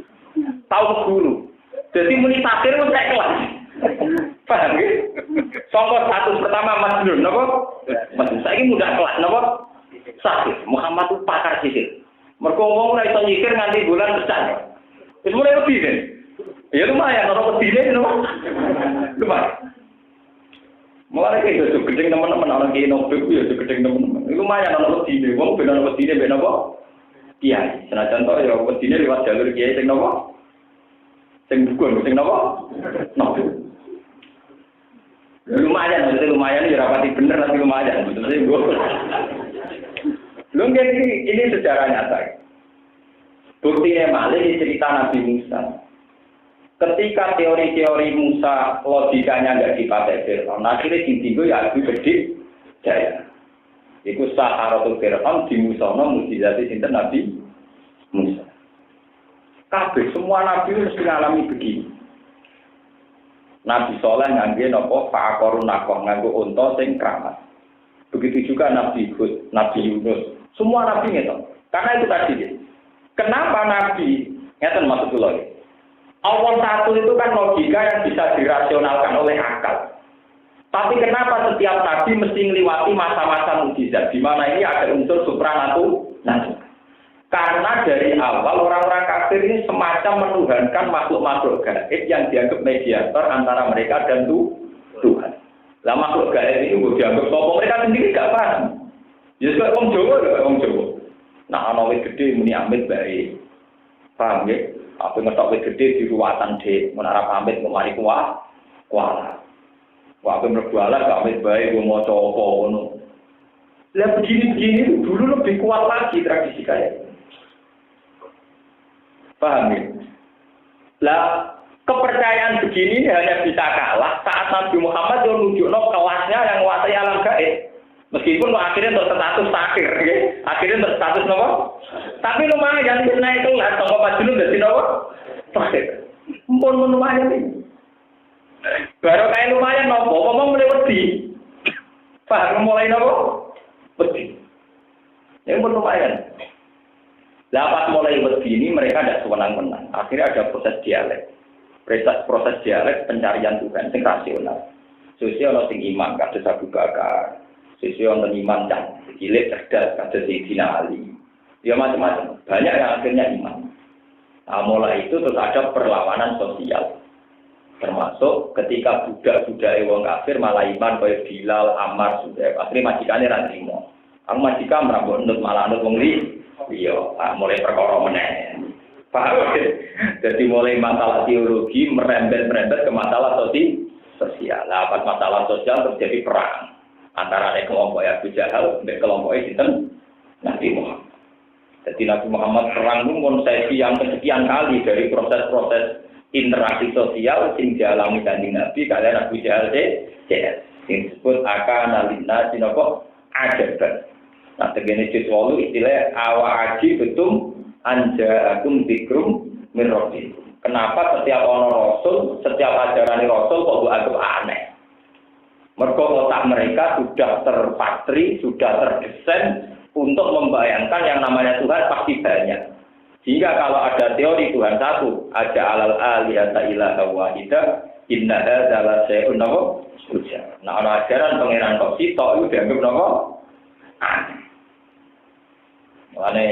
Tau guru. Jadi muni takdir wis naik kelas. Paham nggih? Sangka status pertama Mas Nur napa? Mas saiki mudah kelas napa? Sahih. Muhammad itu pakar sihir. Mergo wong ora iso nyihir nganti bulan pecah. Wis mulai lebih kan? Ya lumayan ora pedine napa? Lumayan. Mulai kayak itu gedeng teman-teman orang kayak nobel ya gedeng teman-teman. Lumayan ana pedine. Wong ben ana pedine ben apa? Kiai. Senajan to ya pedine lewat jalur kiai sing napa? Sing dukun, sing napa? Nobel. Lumayan, maksudnya lumayan ya rapati bener tapi lumayan. Maksudnya gue. Lu ini sejarah nyata. Buktinya malah di cerita Nabi Musa. Ketika teori-teori Musa logikanya nggak dipakai Fir'aun, akhirnya ditinggal ya Abu Gede Jaya. Itu Saharatul Fir'aun di Musono mujizati sinten Nabi Musa. Kabeh semua Nabi mesti ngalami begini. Nabi Soleh ngangge nopo fa'akorun nakoh nganggo unta sing keramat. Begitu juga Nabi Hud, Nabi Yunus. Semua Nabi ngetok. Karena itu tadi. Kenapa Nabi? Ngeten maksud kula. Allah satu itu kan logika yang bisa dirasionalkan oleh akal. Tapi kenapa setiap Nabi mesti melewati masa-masa mukjizat di mana ini ada unsur supranatural? Karena dari awal orang-orang kafir ini semacam menuhankan makhluk-makhluk gaib yang dianggap mediator antara mereka dan Tuhan. Lah makhluk gaib ini dianggap sopo mereka sendiri gak paham. Ya sebab wong Jawa lho, wong Jawa. Nah ana wit gedhe muni amit bae. Paham nggih? Apa ngetok wit gedhe di ruwatan dhek, menara pamit kemari kuwala. Wah, apa mlebu alas gak amit bae go maca apa ngono. Lah begini-begini dulu lebih kuat lagi tradisi kayak. Paham ya? Lah kepercayaan begini hanya bisa kalah saat Nabi Muhammad yang menunjukkan kelasnya yang menguasai alam gaib. Meskipun akhirnya berstatus takir, ya? Akhirnya berstatus apa? Tapi lumayan naik kelas, tongkol Majnun dari apa? Takir. Mumpun lumayan ini. Baru kayak lumayan nopo, ngomong mulai wedi. Paham mulai nopo? Wedi. Ya mumpun lumayan. Lapas mulai wedi ini mereka tidak sewenang-wenang. Akhirnya ada proses dialek. Proses dialek pencarian Tuhan sing rasional. Sosial sing iman kados Abu Bakar. Sosial iman dan cilik cerdas kados Sayyidina Ali. Ya macam-macam. Banyak yang akhirnya iman. Nah, mulai itu terus ada perlawanan sosial. Termasuk ketika budak-budak wong kafir malah iman kaya Bilal, Ammar, sudah akhirnya majikane ra trimo. Ang majikan merambut nut malah nut wong li. Iya, mulai perkara meneh. Paham? Jadi mulai masalah teologi merembet ke masalah sosial. Lah pas masalah sosial terjadi perang antara kelompok Abu Jahal dan kelompok sinten Nabi Muhammad. Jadi Nabi Muhammad perang konsepsi yang kesekian kali dari proses-proses interaksi sosial yang dialami Kanjeng Nabi kalian Abu Jahal yang disebut akana linna sinapa ajaban. Nah tegene juz 8 istilah awaji betum anja akum dzikrum min rabbikum. Kenapa setiap ono rasul, setiap ajaran rasul kok dianggap aneh? Mergo otak mereka sudah terpatri, sudah terdesain untuk membayangkan yang namanya Tuhan pasti banyak. Sehingga kalau ada teori Tuhan satu, aja alal aliyata ilaha wahida, inna hadza la syai'un ujar. Nah, ana ajaran pangeran kok sitok itu dianggap napa? Aneh. Mulane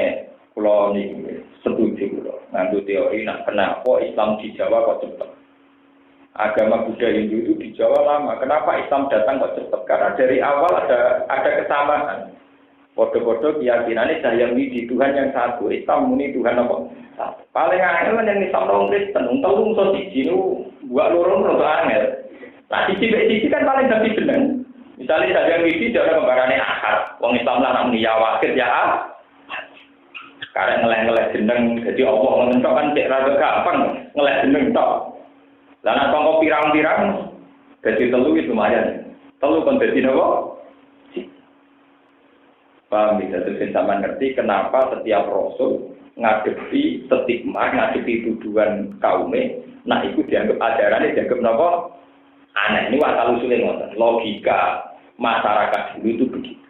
kula niki setuju kula nganggo teori nak kenapa Islam di Jawa kok cepet. Agama Buddha Hindu itu di Jawa lama. Kenapa Islam datang kok cepat? Karena dari awal ada kesamaan. Podo-podo keyakinannya saya di Tuhan yang satu. Islam muni Tuhan apa? Satu. Paling angel yang Islam orang Kristen. Untuk unsur siji nu buat lorong untuk angel. Nah sisi kan paling ganti jeneng. Misalnya saya di Jawa kembarannya akar. Wong Islam lah nak muni ya wakil ya ah. Karena ngeleh-ngeleh jeneng. Jadi Allah menentukan kan cek rada gampang ngeleh jeneng tok. Lah kok pirang-pirang dadi telu wis lumayan. Telu kon dadi napa? Paham bisa terus sampean ngerti kenapa setiap rasul ngadepi stigma, ngadepi tuduhan kaume, nah itu dianggap ajarannya dianggap napa? Aneh. Ini asal usulnya ngoten. Logika masyarakat dulu itu begitu.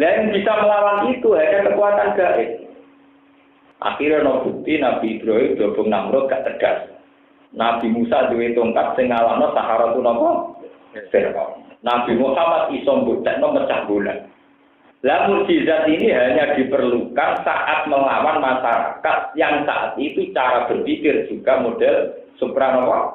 Lah yang bisa melawan itu hanya kekuatan gaib. Akhirnya bukti Nabi Ibrahim dobong Namrud gak tegas. Nabi Musa duwe tongkat sing ngalahno Sahara tu napa? Nabi Muhammad iso mbuktekno mecah bulan. Lah mukjizat ini hanya diperlukan saat melawan masyarakat yang saat itu cara berpikir juga model supranova.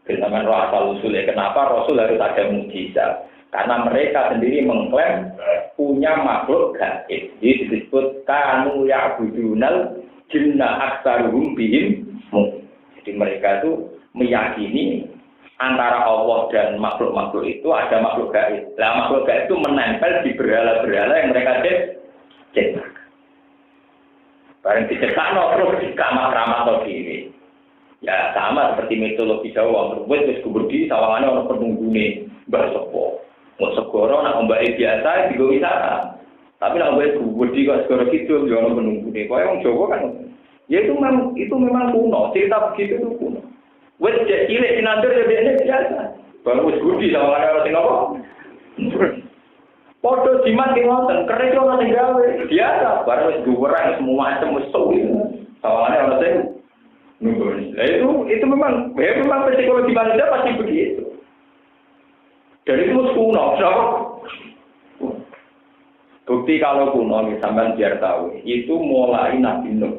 Dengan asal usulnya kenapa Rasul harus ada mukjizat? Karena mereka sendiri mengklaim punya makhluk gaib. Jadi disebut kanu ya'budunal jinna aktsaruhum bihim. Jadi mereka itu meyakini antara Allah dan makhluk-makhluk itu ada makhluk gaib. Nah, makhluk gaib itu menempel di berhala-berhala yang mereka ciptakan. Barang diciptakan terus di kamar-kamar diri. Ya sama seperti mitologi Jawa. Terus kubur di sawangannya orang penunggune Mbah Sopo. Mau segoro nak ombake biasa digo wisata. Tapi nak ombake kubur di kok segoro kidul yo orang penunggune. Kok yang Jawa kan. Ya itu memang kuno, cerita begitu itu kuno. Wes cilik sinandur ya ini biasa. Baru wis gudi sama orang sing apa? Podo jimat ki wonten, kerja ana sing gawe. Biasa, baru wis guwerang semua macam wis suwi. Sama orang sing nunggu. Itu memang psikologi manusia pasti begitu. Dan itu kuno, kenapa? Bukti kalau kuno, misalkan biar tahu, itu mulai Nabi Nuh.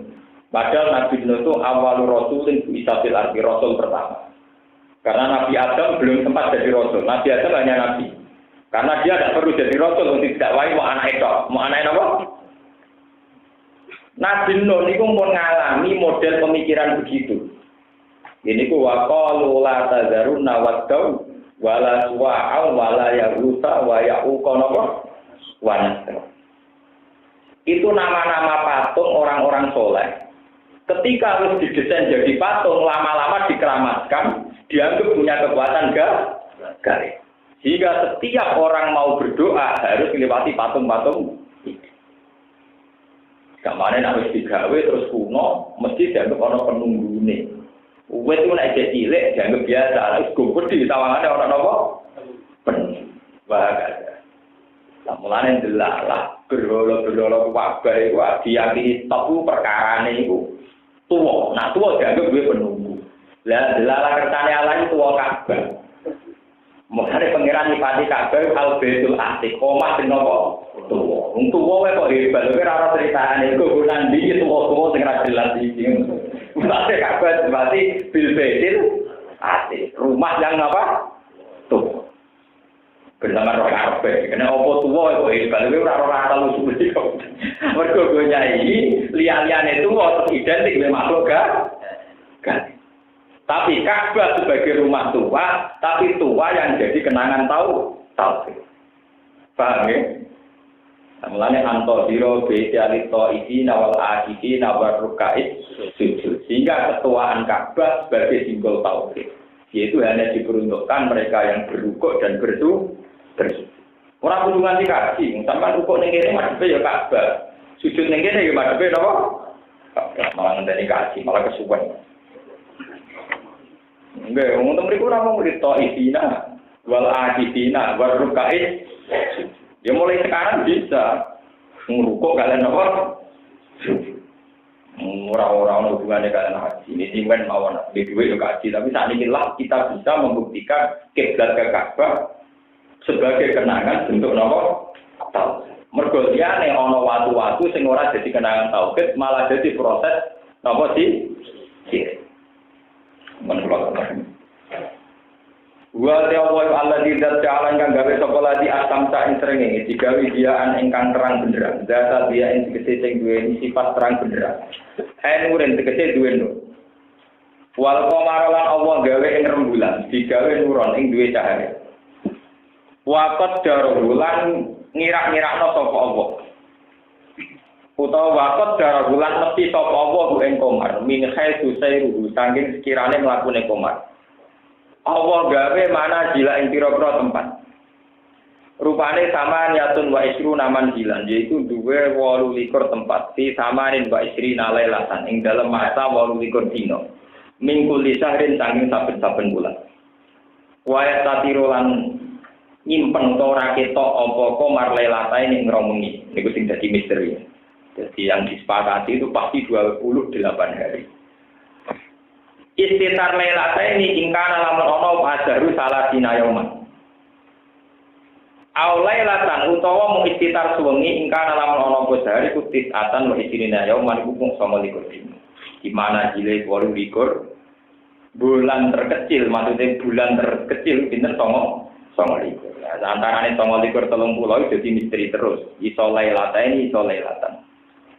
Padahal Nabi Nuh itu awal rasulin bisa fil arti rasul pertama. Karena Nabi Adam belum sempat jadi rasul. Nabi Adam hanya nabi. Karena dia tidak perlu jadi rasul untuk tidak wae mau anak itu. Mau anak apa? Nabi Nuh itu pun mengalami model pemikiran begitu. Ini ku waqalu la tazarunna waddau wala suwa'u wala yaghutsa wa ya'uqa wa nasr. Itu nama-nama patung orang-orang soleh. Ketika harus didesain jadi patung, lama-lama dikeramatkan, dianggap punya kekuatan gaib. Sehingga setiap orang mau berdoa harus melewati patung-patung itu. Kemarin harus digawe terus kuno, mesti dianggap orang penunggune. Uwet itu naik cilik dianggap biasa, harus gugur di tawangannya orang apa? Penunggu. Bahagia. Nah, mulanya delalah, berdoa wabah itu, diyakini tahu perkara ini itu. Tua, nah tua dianggap gue penunggu. Lah delalah kertane Allah itu tua Ka'bah. Mulane pangeran nyipati Ka'bah al-Baitul Atiq, omah sing napa? Tua. Wong tua wae kok hebat, ora ora critane iku gunan iki tua-tua sing ra jelas iki. Mulane Ka'bah berarti bil Baitul Atiq, rumah yang apa? Tua. Bersama roh Ka'bah, karena opo tua kok hebat, ora ora tau suci kok. Mergo gue nyai liya-liyane tua identik dengan makhluk kan. Tapi Ka'bah sebagai rumah tua, tapi tua yang jadi kenangan tahu. Paham ya? Mulane antodiro betialito iki nawal akiki nawar rukai sujud. Sehingga ketuaan Ka'bah sebagai simbol tauhid. Yaitu hanya diperuntukkan mereka yang berrukuk dan bersujud. Orang kudu nganti kaji, sampeyan rukuk ning kene madhepe ya Ka'bah. Sujud ning kene ya madhepe napa? Malah ngenteni kaji, malah kesuwen. Nggih, wong mriku ora mung rito isina, wal akidina, wal rukai. Ya mulai sekarang bisa ngrukuk kalian apa? Orang-orang hubungannya kalian haji. Ini kan mawon di duit yo kaji, tapi saat ini lah kita bisa membuktikan kiblat ke Ka'bah sebagai kenangan bentuk napa? Tauhid. Mergo liyane ana watu-watu sing ora dadi kenangan tauhid, malah dadi proses napa sih? Menurut wa ta'ala alladzi dza'ala kang gawe sapa ladi asamta ing srengenge digawe diaan ingkang terang benderang. Data dia ing tegese sing duweni sifat terang benderang. Nuren tegese duwe nur. Wal qamara lan Allah gawe ing rembulan, digawe nuron ing duwe cahaya. Waqad darulan ngirak-ngirakno sapa Allah. Utawa waqad darulan mesti sapa Allah ing qamar min khaitu sayruhu saking sekirane mlakune qamar. Allah gawe mana jila ing pira-pira tempat. Rupane sama nyatun wa isru naman hilan, yaitu duwe 28 tempat di samarin wa isri nalailatan ing dalam masa 28 dino. Minggu lisahrin sanging saben-saben bulan. Wayat tatirulan nyimpen to ora ketok apa komar lailatain ing romengi. Niku sing dadi misteri. Jadi yang disepakati itu pasti 28 hari. Istitar lailatain ini ingkana lamun ana ajaru salah dina yauman. Aulailatan utawa mung istitar suwengi ingkana lamun ana posari kutis atan wa isrina yauman iku mung 29 dina. Di mana jile 28 bulan terkecil, maksudnya bulan terkecil pinten 29. Ya, antarane 29 30 jadi misteri terus. Iso lailatan iso lailatan.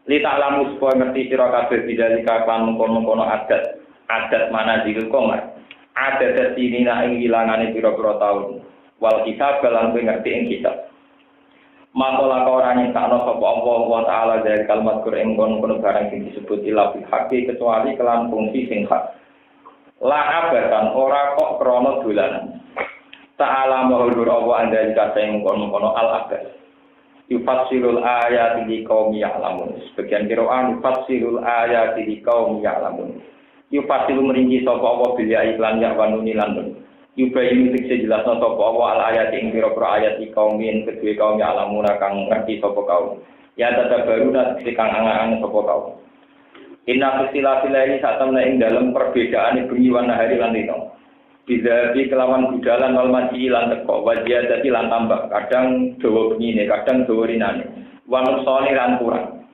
Li ta'lamu supaya ngerti sira kabeh bidalika kan mengkono-kono adat mana dikul komar. Adat dinina ing wilangane pira-pira taun. Wal kitab lan ngerti ing kitab. Makola ora nyekno sapa Allah wa taala dari kalimat Qur'an kono-kono barang sing disebut ila bil haqqi kecuali kelan fungsi sing hak. La abadan ora kok krana dolanan. Ta'ala mahulur Allah andai kata yang kono-kono al-abad. Yufassirul ayati liqaumi ya'lamun. Sebagian qira'ah yufassirul ayati liqaumi ya'lamun. Yufassiru merinci sapa Allah bil iklan ya wanuni lan. Yubayyin fikse jelasna sapa Allah al-ayati ing pira-pira ayat liqaumin kedue kaum ya'lamun kang ngerti sapa kaum. Ya tadabaruna kang angan-angan sapa kaum. Inna fisilafilai satamna ing dalam perbedaan bengi wana hari lan dino. Bidabi kelawan budalan wal maji lan teko wajia dadi lan tambah kadang dawa bengine kadang dawa rinane wanun sone lan kurang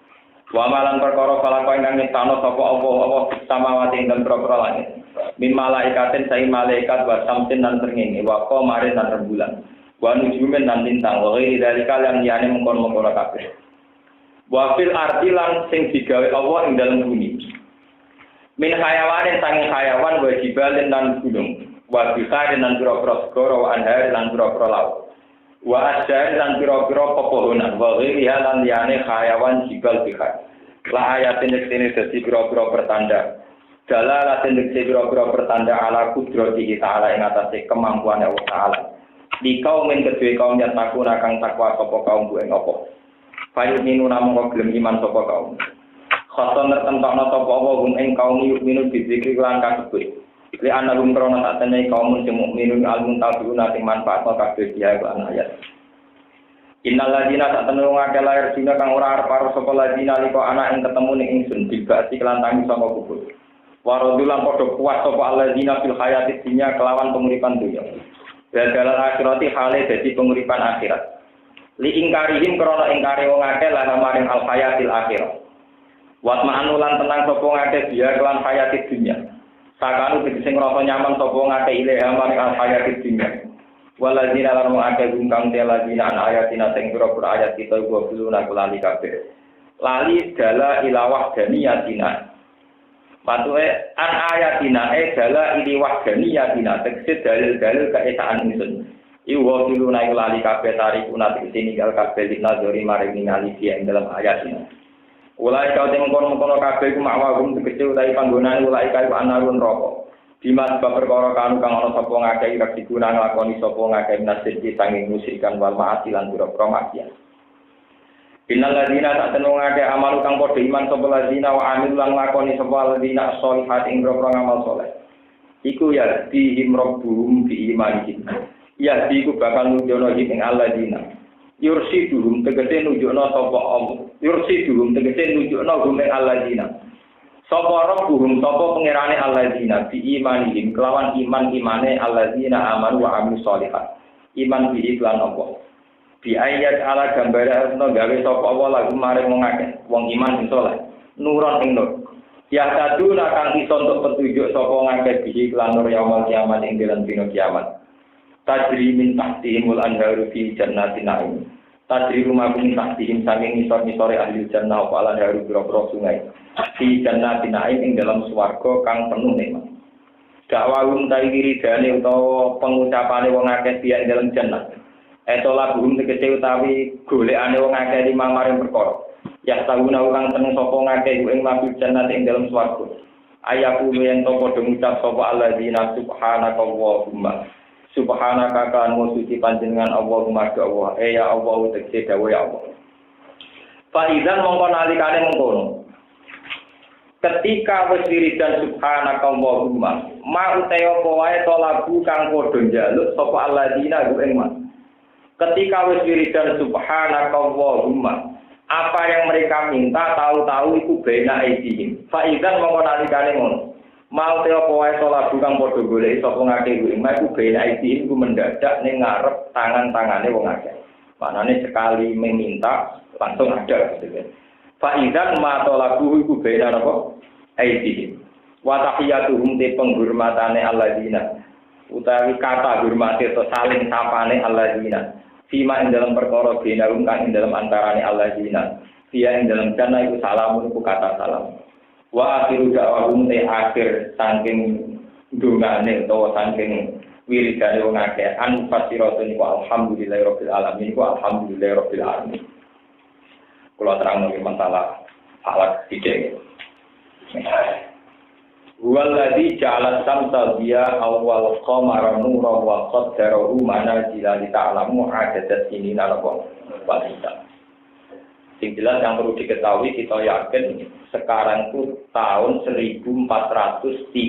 wa malan perkara kala ingkang nyiptano sapa apa samawati ing dalem propro langit min malaikatin sai malaikat wa samsin lan srengenge wa qamarin lan rembulan wa nujumin lan lintang wa ghairi dalika lan liyane mengkon-mengkon kabeh wa fil ardi lan sing digawe Allah ing dalem bumi min hayawanin sanging hayawan wa jibalin lan gunung wa bihar lan pira-pira segara wa anhar lan pira-pira laut wa asjar lan pira-pira pepohonan wa ghairi lan liyane hayawan jibal bihar la ayatin yektene dadi pira-pira pertanda dalalatin yektene pira-pira pertanda ala kudrati ta'ala ing atase kemampuan Allah taala di kaum men kedue kaum yang takuna kang takwa sapa kaum bueng apa bayu minu namung gelem iman sapa kaum khoton tertentokno sapa apa gum ing kaum minu dizikri lan kasebut li analum krana satene kaum sing mukminun al-muntabiuna sing manfaat kabeh dia lan ayat. Innal ladina satene wong akeh lair dina kang ora arep karo sapa ladina liko anak ing ketemu ning ingsun dibati kelan tangi saka kubur. Waradulan padha puas sapa alladzina fil hayatid dunya kelawan penguripan dunya. Dalam akhirati hale dadi penguripan akhirat. Li ingkarihim krana ingkari wong akeh lan maring al hayatil akhirah. Wa ma'anulan tenang sapa ngakeh dia kelan hayatid dunya. Sakanu sing ngrasa nyaman sapa ngake ilaha maring ayat dunya. Waladzina lan ngake gungkang teladzina an ayatina sing pira-pira ayat kita gua buluna lali kabeh. Lali dala ilawah daniyatina. Patuhe an ayatina dala ilawah daniyatina tekse dalil-dalil keesaan ingsun. Iwa buluna lali kabeh tarikuna sing ninggal kabeh dinazori maring ningali ing dalam ayat ini. Ulai kau mengkono-mengkono kabeh ku makwagum tegese utawi panggonane ulai kau anarun roko. Dimas bab perkara kang ana sapa ngakeh rak diguna nglakoni sapa ngakeh nasib sanging musyrikan wal ma'asi lan pira-pira maksiat. Innal ladina tak tenung ngakeh amal kang padha iman sapa ladina wa amil lan nglakoni sapa ladina sholihat ing pira-pira ngamal saleh. Iku ya dihim rabbuhum bi imanihim. Ya iku bakal nujono ing alladzina yursiduhum tegese nunjukna sapa Allah yursiduhum tegese nunjukna gumeng alladzina sapa rabbuhum sapa pangerane alladzina bi imanihim kelawan iman-imane alladzina amanu wa amilus sholihat iman bi iklan apa bi ayat ala gambare asna gawe sapa Allah lagu maring wong akeh wong iman sing saleh nuron ing nur ya saduna kang iso untuk petunjuk sapa ngakeh bi iklan nur yaumul kiamat ing dalam dina kiamat. Tajri min tahtihimul anharu fi jannatin na'im. Tajri rumah min tahtihim saking nisor-nisore ahli jannah wa anharu biro-biro sungai. Fi jannatin na'im ing dalam swarga kang penuh nikmat. Dakwahum ta'iwiridane utawa pengucapane wong akeh ing dalam jannah. Etola buhum tegese utawi golekane wong akeh di maring perkara. Ya tawuna kang tenung sapa ngakeh ing mabul jannah ing dalam swarga. Ayaku yen to padha ngucap sapa alladzina subhanakallahumma Subhanaka kanmu suci panjenengan Allahumma Allah. Ya Allah tegese dawuh ya Allah. Fa idzan mongko nalikane mengkono. Ketika wis wiridan subhanaka Allahumma, ma utawa apa wae to lagu kang padha njaluk sapa alladzina ing man. Ketika wis wiridan subhanaka Allahumma, apa yang mereka minta tahu-tahu iku bena idihim. Fa idzan mongko nalikane ngono. Mau te apa wae salat kang padha golek sapa ngake kuwi, iku bena idihim ku mendadak ning ngarep tangan-tangane wong akeh. Maknane sekali meminta langsung ada gitu kan. Fa idzan ma talabu iku bena apa? Idihim. Wa tahiyatuhum te penghormatane alladzina. Utawi kata hormate to saling sapane alladzina. Fima ing dalam perkara binarum kang ing dalam antarane alladzina. Dia ing dalam kana iku salamun iku kata salam. Wa akhiru da'wahum te akhir saking dungane utawa saking wiridane wong akeh an fasiratun iku alhamdulillahirabbil alamin iku alhamdulillahirabbil alamin. Kula terangno masalah falak sithik. Huwallazi ja'ala samsa biya awwal qamara nuran wa qaddarahu manazila li ta'lamu adadat sinina lakum wa hisab. Yang jelas yang perlu diketahui, kita yakin sekarang itu tahun 1431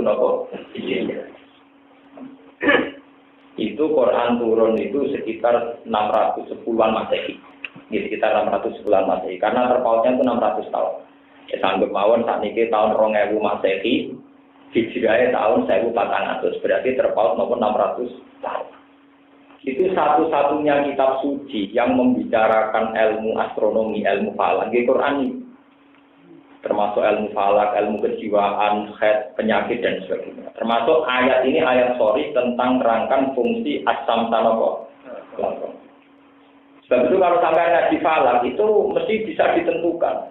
nopo Hijriah. Itu Quran turun itu sekitar 610-an Masehi. Sekitar 610-an Masehi. Karena terpautnya itu 600 tahun. Ya sanggup mawon saat ini tahun 2000 Masehi, Hijriah tahun 1400. Berarti terpaut nopo 600 tahun. Itu satu-satunya kitab suci yang membicarakan ilmu astronomi, ilmu falak di Quran ini. Termasuk ilmu falak, ilmu kejiwaan, khed, penyakit dan sebagainya. Termasuk ayat ini ayat sorry tentang rangkaian fungsi asam tanoko. Sebab itu kalau sampai ngaji falak itu mesti bisa ditentukan.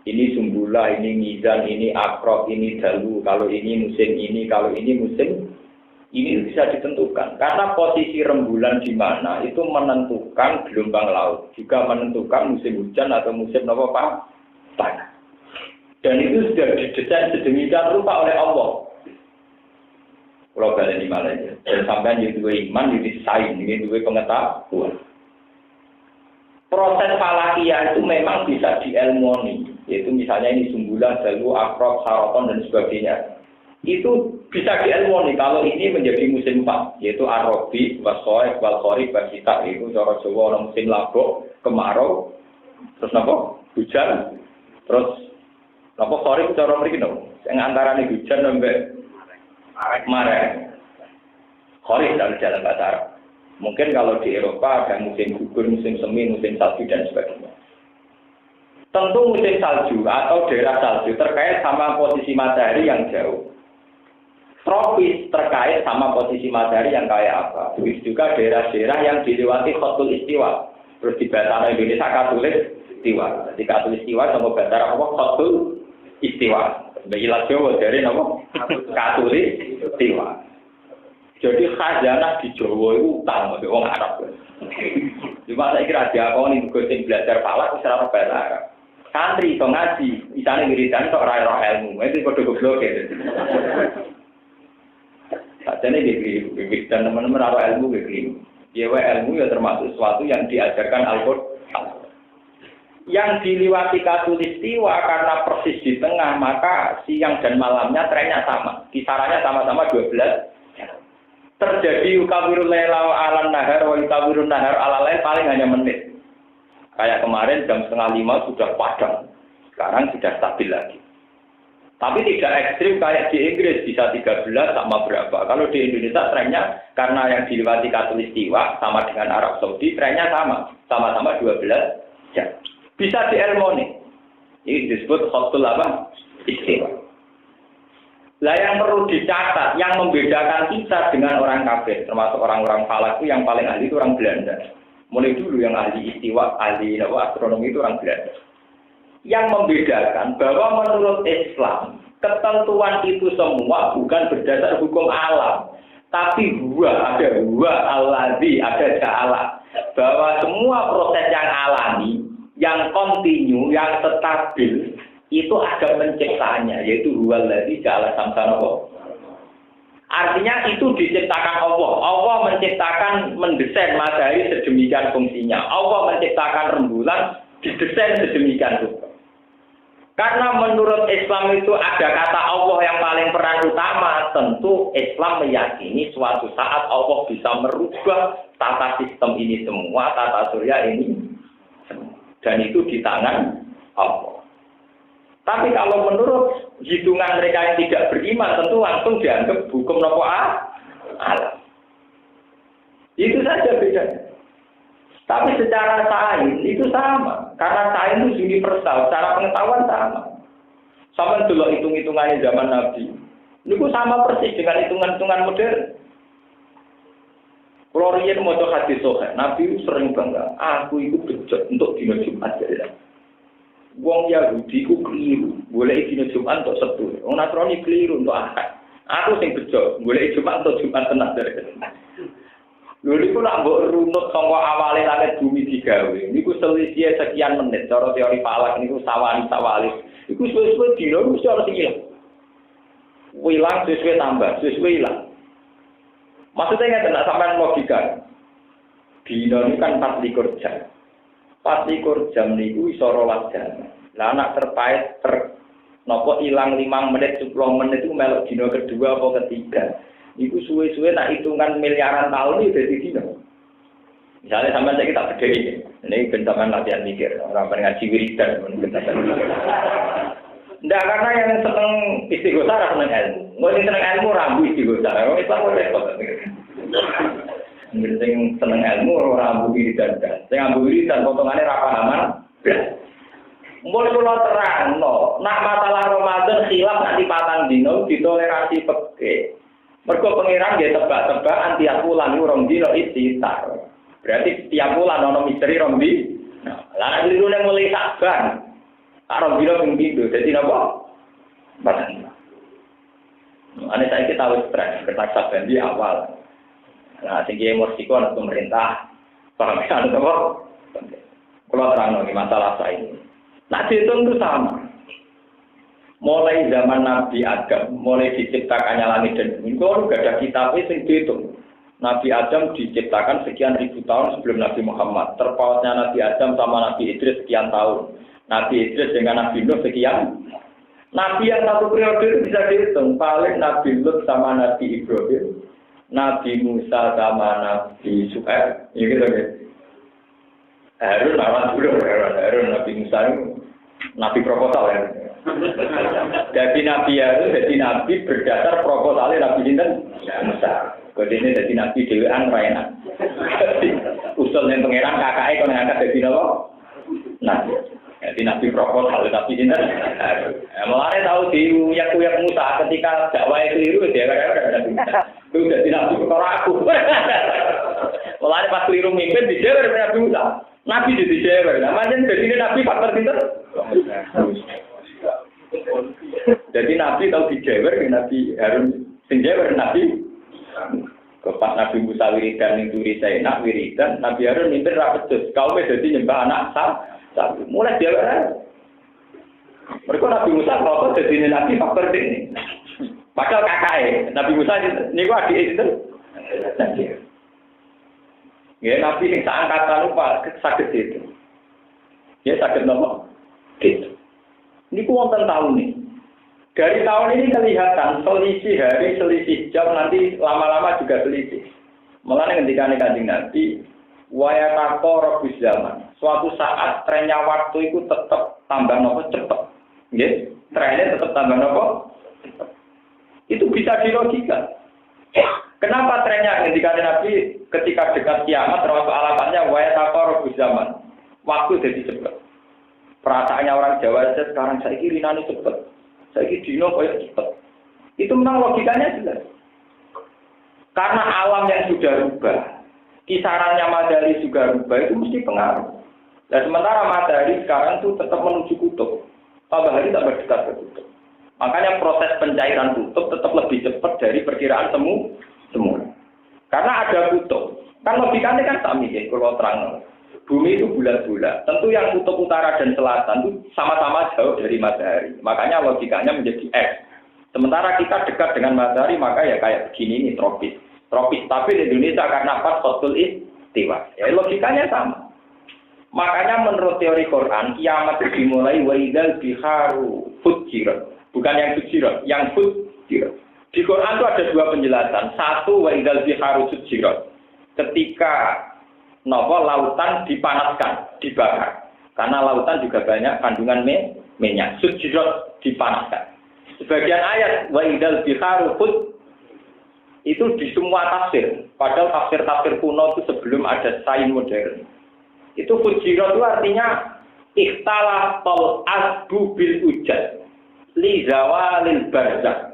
Ini sumbula, ini mizan, ini akrab, ini dalu. Kalau ini musim ini, kalau ini musim ini bisa ditentukan karena posisi rembulan di mana itu menentukan gelombang laut, juga menentukan musim hujan atau musim panas. Dan itu sudah didesain sedemikian rupa oleh Allah. Kalau kalian di mana aja, dan sampai di dua iman, di sains, di dua pengetahuan. Proses falakiyah itu memang bisa diilmoni, yaitu misalnya ini sumbulan, dalu, akrab, saraton dan sebagainya. Itu bisa diilmoni kalau ini menjadi musim 4, yaitu Arabi, Wasoy, Walkhori, Basita, itu cara Jawa musim labok, kemarau, terus napa? Hujan, terus napa khori cara mriki no? Sing antarane hujan sampai mareh. Khori dalam bahasa Arab. Mungkin kalau di Eropa ada musim gugur, musim semi, musim salju dan sebagainya. Tentu musim salju atau daerah salju terkait sama posisi matahari yang jauh. Tropis terkait sama posisi matahari yang kayak apa. Begitu juga daerah-daerah yang dilewati khotul istiwa. Terus di bahasa Indonesia katulis istiwa. Di katulis istiwa sama bahasa apa khotul istiwa. Istilah Jawa dari apa? Katulis istiwa. Jadi khazanah di Jawa itu utang bagi orang Arab. Cuma saya kira dia kau nih gusin belajar falak secara bahasa Arab. Santri so ngaji, misalnya wiridan sok rai-roh ilmu, itu kode goblok ya. Sajane nggih nggih dan teman-teman ora ilmu nggih. Ya ilmu ya termasuk sesuatu yang diajarkan Al-Qur'an. Yang diliwati katulistiwa karena persis di tengah, maka siang dan malamnya trennya sama. Kisarannya sama-sama 12 jam. Terjadi ukawirul laila alan nahar wa ukawirun nahar ala lail paling hanya menit. Kayak kemarin jam 4:30 sudah padam. Sekarang sudah stabil lagi. Tapi tidak ekstrim kayak di Inggris, bisa 13 sama berapa. Kalau di Indonesia trennya, karena yang dilewati katulistiwa sama dengan Arab Saudi, trennya sama-sama 12 jam. Bisa diilmoni. Ini disebut khotul apa? Istiwa. Lah yang perlu dicatat, yang membedakan kita dengan orang kafir, termasuk orang-orang falak itu yang paling ahli itu orang Belanda. Mulai dulu yang ahli istiwa, ahli astronomi itu orang Belanda. Yang membedakan bahwa menurut Islam, ketentuan itu semua bukan berdasar hukum alam. Tapi ada allazi, ada ja'ala. Bahwa semua proses yang alami, yang kontinu, yang stabil, itu ada penciptanya, yaitu huwallazi ja'ala samsara. Artinya itu diciptakan Allah. Allah menciptakan, mendesain matahari sedemikian fungsinya. Allah menciptakan rembulan, didesain sedemikian rupa. Karena menurut Islam itu ada kata Allah yang paling peran utama, tentu Islam meyakini suatu saat Allah bisa merubah tata sistem ini semua, tata surya ini semua. Dan itu di tangan Allah. Tapi kalau menurut hitungan mereka yang tidak beriman, tentu langsung dianggap hukum nopo alam. Itu saja bedanya. Tapi secara sains itu sama, karena sains itu universal, secara pengetahuan sama. Sama dulu hitung-hitungannya zaman Nabi. Itu sama persis dengan hitungan-hitungan modern. Kalau riyen maca hadis sahih, Nabi sering bangga, aku itu bejat untuk dina Jumat ya. Wong Yahudi ku keliru, boleh dina Jumat untuk Sabtu. Wong Nasrani keliru untuk Ahad. Aku sing bejat, boleh Jumat untuk Jumat tenan dari. Lho niku nak mbok runut saka awale langit bumi digawe. Niku selisih sekian menit cara teori falak niku sawali. Iku suwe-suwe dina mesti ana sing ilang. Wilang suwe tambah, suwe ilang. Maksudnya nggak nak sampean logika. Dina ini kan 24 jam. 24 jam niku iso 12 jam. Lah anak terpait nopo ilang 5 menit, 10 menit itu melok dina kedua apa ketiga. Iku suwe-suwe nak hitungan miliaran tahun itu dari dina. Misalnya sampai saya kita berdiri, ini bentangan latihan mikir, orang ngaji wiridan, Enggak, karena yang seneng istighosah seneng ilmu. Mau seneng ilmu rambu istighosah, kalau Islam mau repot. Yang seneng ilmu rambu wiridan, saya ambil wiridan potongannya rapahaman. Mulai pulau terang, nak masalah Ramadan khilaf nanti patang dino ditoleransi peke. Mergo pengiran dia tebak-tebakan tiap bulan itu rong dino istighfar. Berarti tiap bulan ono misteri rong di. Nah, lan lirune mulai Saban. Rong dino ping pindho. Dadi napa? Badan. Ane saiki tahu stres ketak Saban di awal. Nah, sing emorsiko ana pemerintah. Paham kan apa? Kalau terang masalah saya ini. Nah, dihitung itu sama. Mulai zaman Nabi Adam, mulai diciptakannya langit dan bumi, kalau gak ada kitabnya yang dihitung. Nabi Adam diciptakan sekian ribu tahun sebelum Nabi Muhammad. Terpautnya Nabi Adam sama Nabi Idris sekian tahun. Nabi Idris dengan Nabi Nuh sekian. Nabi yang satu periode itu bisa dihitung. Paling Nabi Lut sama Nabi Ibrahim, Nabi Musa sama Nabi Su'aib. Ya gitu ya. Harun Nabi Musa itu Nabi proposal ya. Jadi Nabi itu jadi Nabi berdasar proposalnya Nabi Sinten Musa. Kode ini jadi Nabi Dewan Raina. Usul yang pangeran kakaknya kalau ngangkat jadi apa? Nabi. Jadi Nabi proposal Nabi Sinten. Mulai tahu diuyak Musa ketika dakwah keliru dia kadang-kadang Nabi Musa. Itu jadi Nabi perkara aku. Mulai pas keliru mimpin dijewer Nabi Musa. Nabi jadi dijewer. Namanya jadi Nabi faktor Sinten. Jadi Nabi tahu dijewer, Nabi Harun dijewer Nabi. Kepas Nabi Musa wiridan yang duri saya nak wiridan, Nabi Harun mimpin rapet kau jadi nyembah anak sapi. Mulai jewer. Mereka Nabi Musa kalau jadi Nabi faktor ini. Padahal kakaknya Nabi Musa ini kok adik itu. Ya Nabi yang seangkatan lupa sakit itu. Ya sakit nomor itu. Ini wonten tahun ini. Dari tahun ini kelihatan selisih hari, selisih jam, nanti lama-lama juga selisih. Mengenai ketika Kanjeng Nabi, wayatako robus zaman. Suatu saat trennya waktu itu tetap tambah nopo cepat. Yes? Trennya tetap tambah nopo cepat. Itu bisa dilogika. Kenapa trennya ketika Nabi ketika dekat kiamat termasuk alamatnya wayatako robus zaman. Waktu jadi cepat. Perasaannya orang Jawa saja sekarang saya kira nani cepat, saya kira dino koyak cepat. Itu memang logikanya jelas. Karena alam yang sudah rubah, kisarannya matahari juga rubah itu mesti pengaruh. Dan sementara matahari sekarang itu tetap menuju kutub, tambah hari tambah dekat ke kutub. Makanya proses pencairan kutub tetap lebih cepat dari perkiraan semula. Karena ada kutub, kan logikanya kan sama ya kalau terang. Bumi itu bulat-bulat. Tentu yang kutub utara dan selatan itu sama-sama jauh dari matahari. Makanya logikanya menjadi X. Sementara kita dekat dengan matahari, maka ya kayak begini nih tropis. Tropis, tapi di Indonesia karena pas Fathul Istiwa. Ya logikanya sama. Makanya menurut teori Quran, kiamat itu dimulai wa idzal biharu fujirat. Bukan yang fujirat, yang fujirat. Di Quran itu ada dua penjelasan. Satu wa idzal biharu fujirat. Ketika lautan dipanaskan, dibakar. Karena lautan juga banyak kandungan minyak. Fujirat dipanaskan. Sebagian ayat wa idzal biharu fujirat itu di semua tafsir. Padahal tafsir-tafsir kuno itu sebelum ada sains modern. Itu fujirat itu artinya ikhtalafal asbu bil ujad li zawalil barzakh.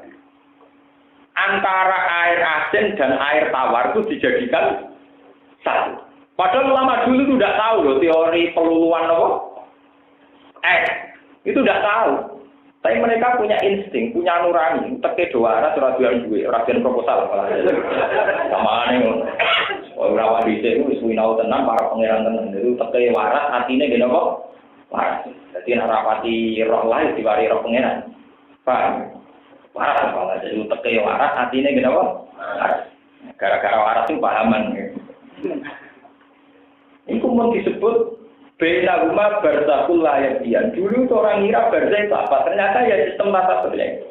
Antara air asin dan air tawar itu dijadikan satu. Padahal ulama dulu itu tidak tahu loh teori peluluan apa? Itu tidak tahu. Tapi mereka punya insting, punya nurani. Teke doa arah suradian duwe, radian proposal malah. Sama ane ngono. Ora wani dhisik wis winau tenan para pangeran tenan. Itu teke waras atine ngene kok. Waras. Dadi nek rapati roh lae diwari roh pangeran. Paham? Waras malah jadi teke waras atine ngene kok. Waras. Gara-gara waras itu pahaman. Itu mau disebut beda rumah barzakul layakian. Dulu orang ngira barzak itu apa? Ternyata ya sistem tata surya.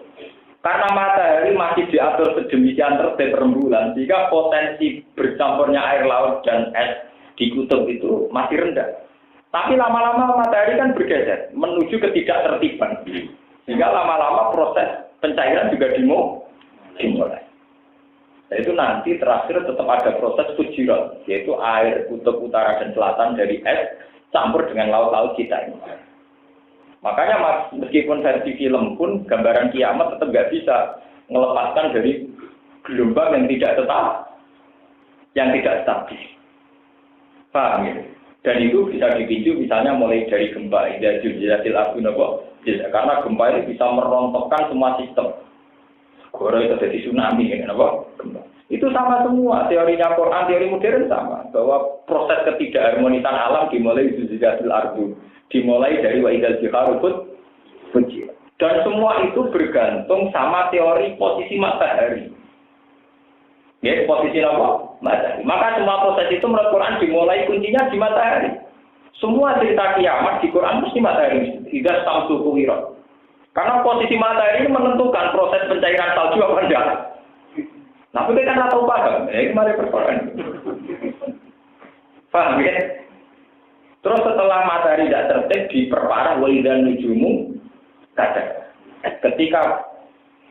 Karena matahari masih diatur sedemikian tertib rembulan, sehingga potensi bercampurnya air laut dan es di kutub itu masih rendah. Tapi lama-lama matahari kan bergeser menuju ketidaktertiban, sehingga lama-lama proses pencairan juga dimulai. Nah, itu nanti terakhir tetap ada proses fujirat, yaitu air kutub utara dan selatan dari es campur dengan laut-laut kita ini. Makanya meskipun versi film pun gambaran kiamat tetap nggak bisa melepaskan dari gelombang yang tidak tetap, yang tidak stabil. Paham ya? Dan itu bisa dipicu misalnya mulai dari gempa, karena gempa ini bisa merontokkan semua sistem. Goro itu jadi tsunami, kenapa? Gempa. Itu sama semua, teorinya Quran, teori modern sama. Bahwa proses ketidakharmonisan alam dimulai zuzidatil ardu. Dimulai dari wa idzal biharu fujirat. Dan semua itu bergantung sama teori posisi matahari. Ya, posisi apa? Matahari. Maka semua proses itu menurut Quran dimulai kuncinya di matahari. Semua cerita kiamat di Quran mesti matahari. Idza samsu kuwirat. Karena posisi matahari ini menentukan proses pencairan salju apa enggak. Nah, kita kan tahu paham, ini mari persoalan. Paham ya? Terus setelah matahari tidak tertib diperparah waidan nujumu kadang. Ketika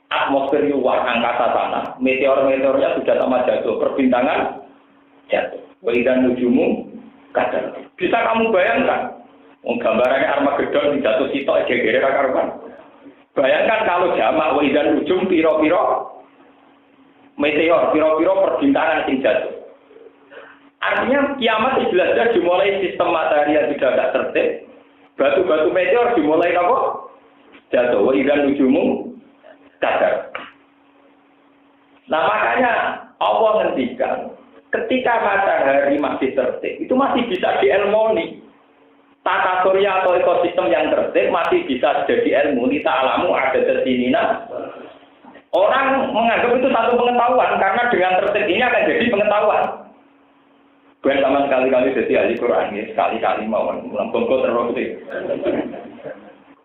atmosfer luar angkasa sana, meteor-meteornya sudah sama jatuh, perbintangan jatuh. Waidan nujumu kadang. Bisa kamu bayangkan, gambarannya Armageddon jatuh sitok gegere karuan. Bayangkan kalau jamak waidan nujum piro-piro meteor, piro-piro perbintangan yang jatuh. Artinya kiamat jelas-jelas dimulai sistem matahari yang sudah tidak tertib. Batu-batu meteor dimulai apa? Jatuh. Wa idzan nujumu kadar. Nah makanya Allah ngendikan ketika matahari masih tertib, itu masih bisa diilmoni. Tata surya atau ekosistem yang tertib masih bisa jadi ilmu. Kita alamu ada tersinina. Orang menganggap itu satu pengetahuan karena dengan tertib ini akan jadi pengetahuan. Bukan sama sekali-kali jadi ahli Quran ini sekali-kali mau melampungkan terus.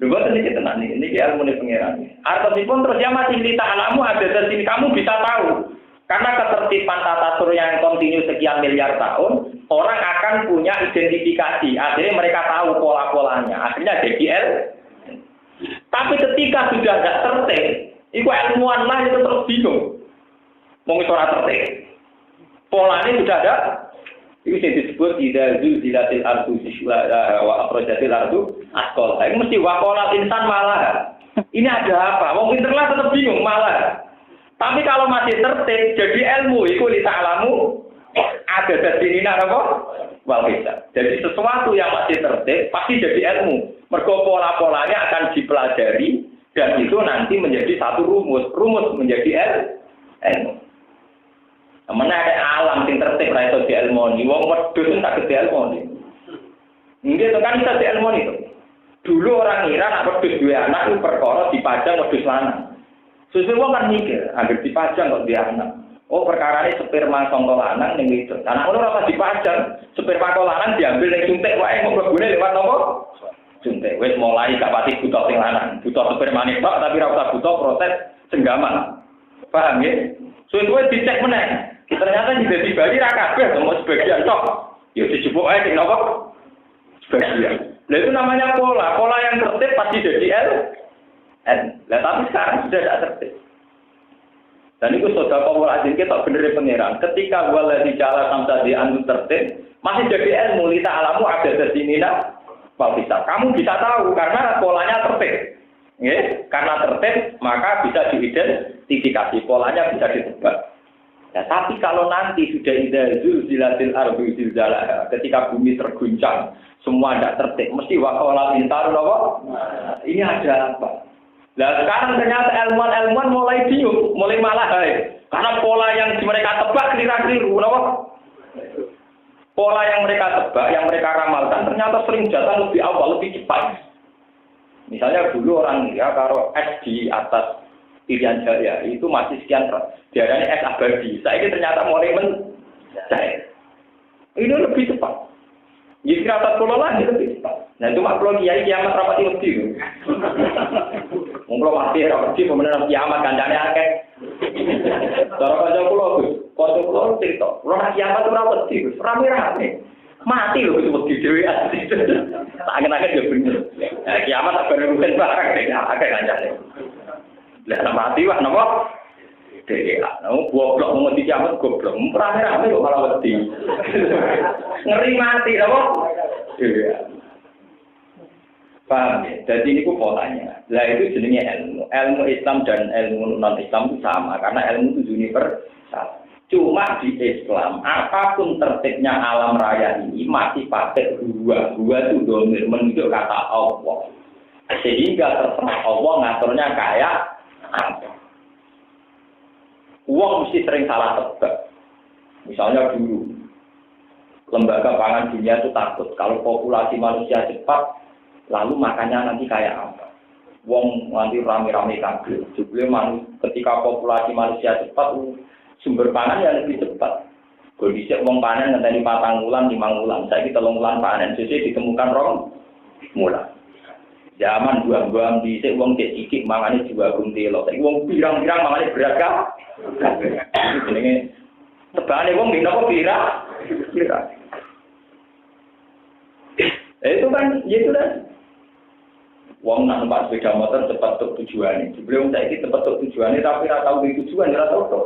Dua tadi kita nanti ini ilmu nih pengiran. Artinya terus ya masih kita alamu ada di sini kamu bisa tahu karena ketertiban tata surya yang kontinu sekian miliar tahun orang akan punya identifikasi. Akhirnya mereka tahu pola-polanya. Akhirnya jadi Tapi ketika sudah tidak tertib iku ilmuwan lah itu terus bingung. Mau suara tertib. Polanya sudah ada. Itu yang disebut zilatil ardu wa akhrajatil ardu asqal. Ini mesti waqala insan malah. Ini ada apa? Wong pinterlah tetap bingung malah. Tapi kalau masih tertib jadi ilmu iku li ta'lamu ada dadinina apa? Wal hisab. Jadi sesuatu yang masih tertib pasti jadi ilmu. Mergo pola-polanya akan dipelajari. Dan itu nanti menjadi satu rumus menjadi ilmu. Mana ada alam yang tertib ra iso diilmoni, wong wedhus tak diilmoni. Nggih to kan iso diilmoni to. Dulu orang ngira nak wedhus duwe anak itu perkara dipajang wedhus lanang. Sesuai wong kan mikir, agar dipajang kok dia anak. Oh perkara ini sperma sangka lanang ning itu. Anak ngono ora dipajang, sperma kok lanang diambil ning suntik wae kok mlebune lewat apa? Suntik. Wis mulai gak pati butuh sing lanang. Butuh spermane tok tapi ora usah butuh proses senggaman. Paham ya? Suwe-suwe dicek meneh. Ternyata di dadi bayi ra kabeh cuma sebagian tok. Ya dijupuk ae sing napa? Sebagian. Lah itu namanya pola. Pola yang tertib pasti jadi N. Lah tapi sekarang sudah tidak tertib. Dan itu saudara kaum azin kita bener pengiran. Ketika wala di jalan samsa di anu tertib, masih jadi ilmu lita alamu ada di sini nak. Bisa. Kamu bisa tahu karena polanya tertib. Ya, karena tertib maka bisa diidentifikasi, polanya bisa ditebak. Ya, tapi kalau nanti sudah ida zulzilatil ardu zilzalaha, ketika bumi terguncang, semua tidak tertib, mesti waqala intarun apa? Ini ada apa? Nah sekarang ternyata ilmuwan mulai bingung, mulai malah karena pola yang mereka tebak keliru, kenapa? Pola yang mereka tebak, yang mereka ramalkan ternyata sering datang lebih awal, lebih cepat. Misalnya dulu orang ya kalau es di atas Irian Jaya itu masih sekian, diarani es abadi. Saya ini ternyata mulai mencair. Ini lebih cepat. Jadi atas pulau lagi lebih cepat. Nah itu mak pulau kiai kiamat rapati lebih. Mungkin mati rapati pemenang kiamat kancane akeh. Cara kanca pulau cerita, ora kiamat ora wedi, rame-rame. Mati lho itu wedi dhewe. Tak angen-angen ya bener. Nah kiamat tak bareng rugen barang akeh kancane. Lah mati wah napa? Dhewe. Nah goblok mesti kiamat goblok. Rame-rame kok malah wedi. Ngeri mati apa? Iya. Paham ya? Jadi ini polanya. Lah itu jenisnya ilmu. Ilmu Islam dan ilmu non-Islam itu sama. Karena ilmu itu universal. Cuma di Islam, apapun tertibnya alam raya ini masih pakai gua. Gua itu domir menunjuk kata Allah. Sehingga terserah Allah ngaturnya kayak apa. Uang mesti sering salah tebak. Misalnya dulu. Lembaga Pangan Dunia itu takut kalau populasi manusia cepat, lalu makannya nanti kayak apa? Wong nanti rame-rame kabel. Jadi ketika populasi manusia cepat, sumber pangan ya lebih cepat. Kalau dicek wong panen ngenteni 4 bulan, 5 bulan, saiki 3 bulan panen, sesuk ditemukan 2 bulan. Zaman buang-buang dicek wong cek cikik mangane dibagung telo. Saiki wong pirang-pirang mangane beragam. Jenenge tebane wong dina kok pirang. Itu kan, ya itu kan. Wong nak numpak sepeda motor cepat ke tujuannya. Sebelum saya ini cepat ke tujuannya, tapi tidak tahu di tujuan, tidak tahu tuh.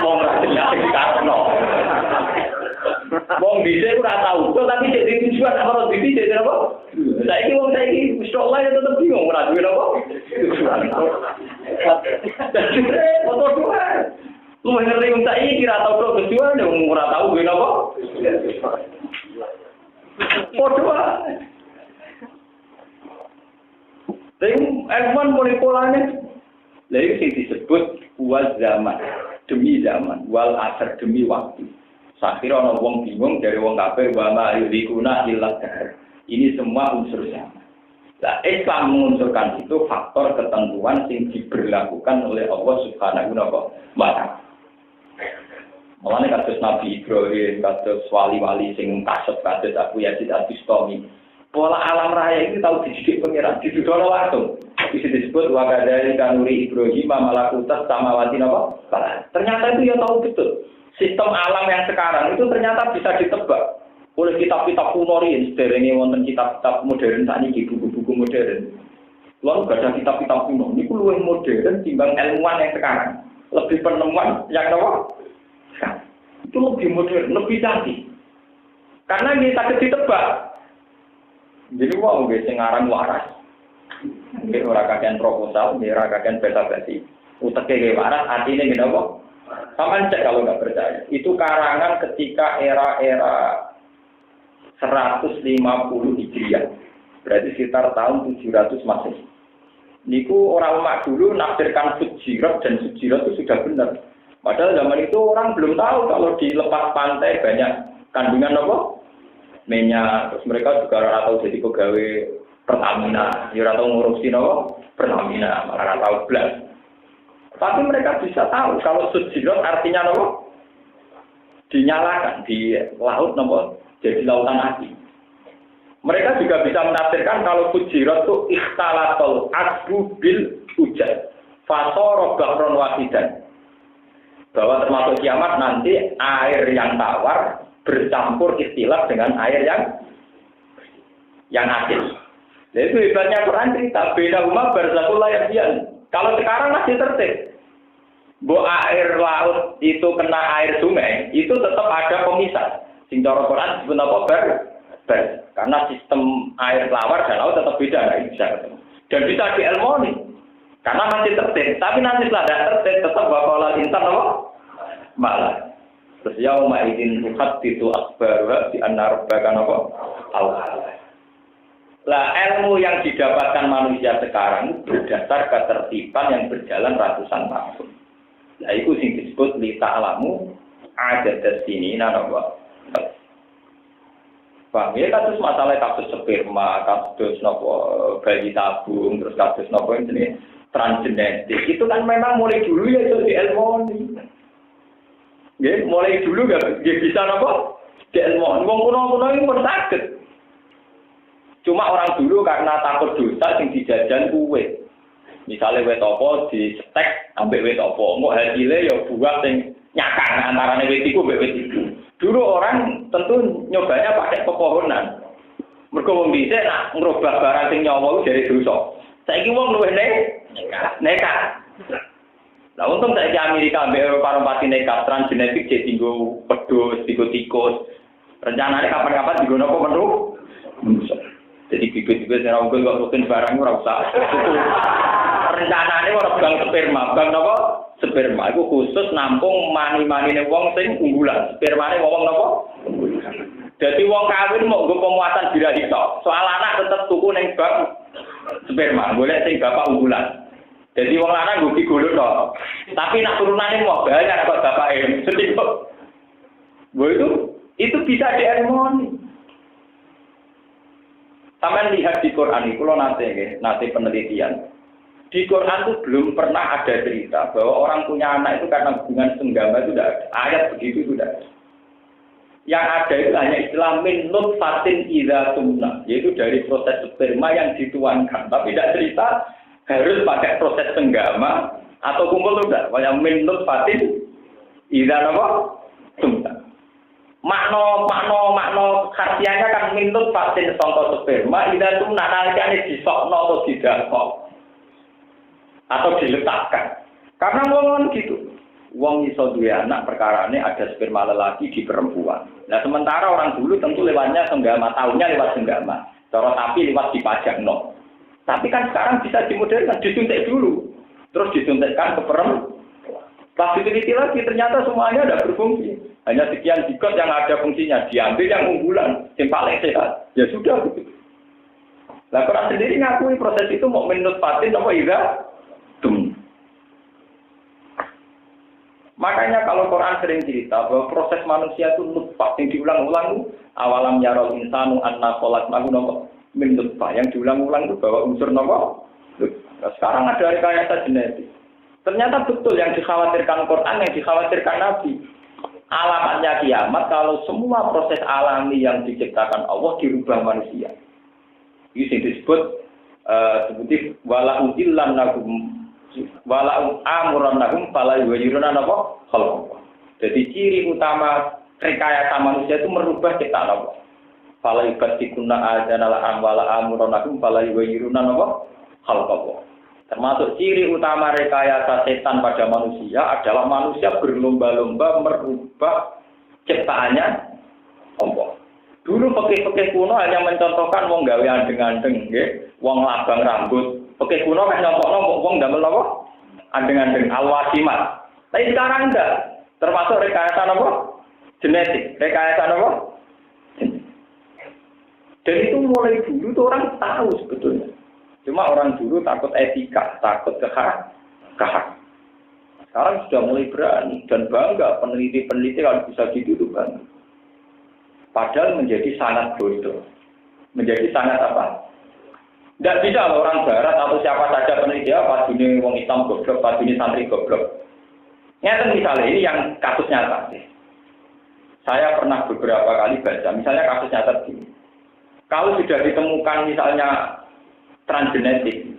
Wong rasanya di karno. Wong bisa itu tidak tahu tuh, tapi jadi tujuan apa harus di jadi apa? Saya ini wong saya ini, insyaallah ya tetap bingung merasa apa? Jadi motor dua. Lu mengerti wong saya ini kira tahu tuh tujuan, wong ora tahu gue apa? Podo ae. Tapi ilmuwan mulai polanya. Lah iki disebut wal zaman, demi zaman, wal asr demi waktu. Sakhir ana wong bingung dari wong kafir wa ma yudikuna illa dahar. Ini semua unsur zaman. Lah Islam mengunsurkan itu faktor ketentuan yang diberlakukan oleh Allah Subhanahu wa taala. Mulane kados Nabi Ibrahim, kados wali-wali sing kasep kados Abu Yazid Al-Bistami. Pola alam raya ini tahu dididik pengiran, dididik langsung. Bisa disebut wakadari kanuri Ibrahim malakutas samawati napa? Ternyata itu ya tahu betul. Sistem alam yang sekarang itu ternyata bisa ditebak oleh kitab-kitab kuno riyen, sederenge wonten kitab-kitab modern sakniki buku-buku modern. Lalu gak ada kitab-kitab kuno, niku luwih modern timbang ilmuwan yang sekarang. Lebih penemuan yang napa? Itu lebih modern, lebih canggih. Karena kita ditebak. Jadi wong wis sing aran waras. Nggih ora kakean proposal, nggih ora kakean basa-basi. Uteke nggih waras, artine nggih napa? Sampeyan cek kalau nggak percaya. Itu karangan ketika era-era 150 Hijriah. Berarti sekitar tahun 700 Masehi. Niku orang ulama dulu nafsirkan fujirat dan fujirat itu sudah benar. Padahal zaman itu orang belum tahu kalau di lepas pantai banyak kandungan apa? Minyak. Terus mereka juga ora tahu jadi pegawai Pertamina, ya ora tahu ngurusin apa? Pertamina, malah tahu belas. Tapi mereka bisa tahu kalau sujirat artinya apa? Dinyalakan di laut apa? Jadi lautan api. Mereka juga bisa menafsirkan kalau fujirat itu ikhtalatul asbu bil hujan. Fasara bahron wahidan. Bahwa termasuk kiamat nanti air yang tawar bercampur istilah dengan air yang asin. Jadi itu hebatnya Quran cerita beda umat berzakul layak. Kalau sekarang masih tertib. Air laut itu kena air sungai, itu tetap ada pemisah. Sing cara Quran disebut apa? Ber. Karena sistem air tawar dan laut tetap beda, nggak bisa. Dan bisa diilmoni. Karena masih tertib. Tapi nanti setelah ada tertib, tetap bakal insan apa? Malah. Terus yauma idzin tuhadditu akhbaruha bi anna rabbaka apa? Allah. Lah ilmu yang didapatkan manusia sekarang berdasar ketertiban yang berjalan ratusan tahun. Nah itu sing disebut li ta'lamu ajadat sini napa. Paham ya kasus masalah kasus sperma, kasus napa bayi tabung, terus kasus napa ini transgenetik. Itu kan memang mulai dulu ya itu diilmoni. Ya, mulai dulu enggak bisa napa? Diilmoni. Wong kuno-kuno iki pun saged. Cuma orang dulu karena takut dosa sing dijajan kuwe. Misalnya wet apa di stek ambek wet apa, mau hasilnya ya buah sing nyakang antarane wet iku mbek wet iku. Dulu orang tentu nyobanya pakai pepohonan. Mergo wong dhisik nak ngrobah barang sing nyawa dari dosa. Saiki wong luwih nekat. Lah untung saiki Amerika ambek Eropa pati nekat transgenetik jadi tinggo pedus, tinggo tikus. Rencananya kapan-kapan digono apa menu? Jadi bibit-bibit yang unggul kok rutin barang ora usah. Rencanane ora bang sperma, bang napa? Sperma iku khusus nampung mani-manine wong sing unggulan. Spermane wong napa? Dadi wong kawin mau nggo pemuatan birahi tok. Soal anak tetep tuku ning bank sperma, golek sing bapak unggulan. Jadi wong lanang nggo digolok tok. Tapi nak turunane mau banyak kok bapake. Sedih kok. Itu bisa diharmoni. Sampai lihat di Quran itu, kalau nanti penelitian. Di Quran itu belum pernah ada cerita bahwa orang punya anak itu karena hubungan senggama itu tidak ada. Ayat begitu itu tidak ada. Yang ada itu hanya istilah min nutfatin idza tumna, yaitu dari proses sperma yang dituangkan. Tapi tidak cerita harus pakai proses senggama atau kumpul tidak. Yang min nutfatin idza tumna. Makna khasiatnya kan minut vaksin sangka sperma ida tuh nalikane disokno atau didakok atau diletakkan. Karena wong gitu. Wong iso duwe anak perkarane ada sperma lelaki di perempuan. Nah sementara orang dulu tentu lewatnya senggama, tahunya lewat senggama. Cara sapi lewat dipajangno. Tapi kan sekarang bisa dimodernkan, disuntik dulu. Terus disuntikkan ke perempuan. Pas diteliti lagi ternyata semuanya tidak berfungsi. Hanya sekian zigot yang ada fungsinya. Diambil yang unggulan, yang paling sehat. Ya sudah begitu. Nah Quran sendiri ngakui proses itu mau menurut patin apa iya? Makanya kalau Quran sering cerita bahwa proses manusia itu nutfah yang diulang-ulang awalam yarol insanu anna khalaqnahu napa min nutfah yang diulang-ulang itu bahwa unsur napa. Nah, sekarang ada rekayasa genetik. Ternyata betul yang dikhawatirkan Quran, yang dikhawatirkan Nabi. Alamatnya kiamat kalau semua proses alami yang diciptakan Allah dirubah manusia. Ini disebut seperti wala amurannahum fala yuwayyiruna apa? Khalqallah. Jadi ciri utama rekayasa manusia itu merubah ciptaan Allah. Fala yubtikunna azanal amwala amurannahum fala yuwayyiruna apa? Khalqallah. Termasuk ciri utama rekayasa setan pada manusia adalah manusia berlomba-lomba merubah ciptaannya Allah. Dulu pekeh-pekeh kuno hanya mencontohkan wong gawe andeng-andeng, nggih, wong labang rambut. Pekeh kuno kan nyontokno wong damel napa? Andeng-andeng alwasimat. Tapi sekarang enggak. Termasuk rekayasa napa? Genetik. Rekayasa napa? Dan itu mulai dulu tuh orang tahu sebetulnya. Cuma orang dulu takut etika, takut kehak. Sekarang sudah mulai berani dan bangga peneliti-peneliti kalau bisa gitu bangga. Padahal menjadi sangat bodoh. Menjadi sangat apa? Tidak bisa orang barat atau siapa saja peneliti apa dunia wong Islam goblok, apa dunia santri goblok. Nyata misalnya ini yang kasus nyata. Saya pernah beberapa kali baca, misalnya kasus nyata begini. Kalau sudah ditemukan misalnya transgenetik,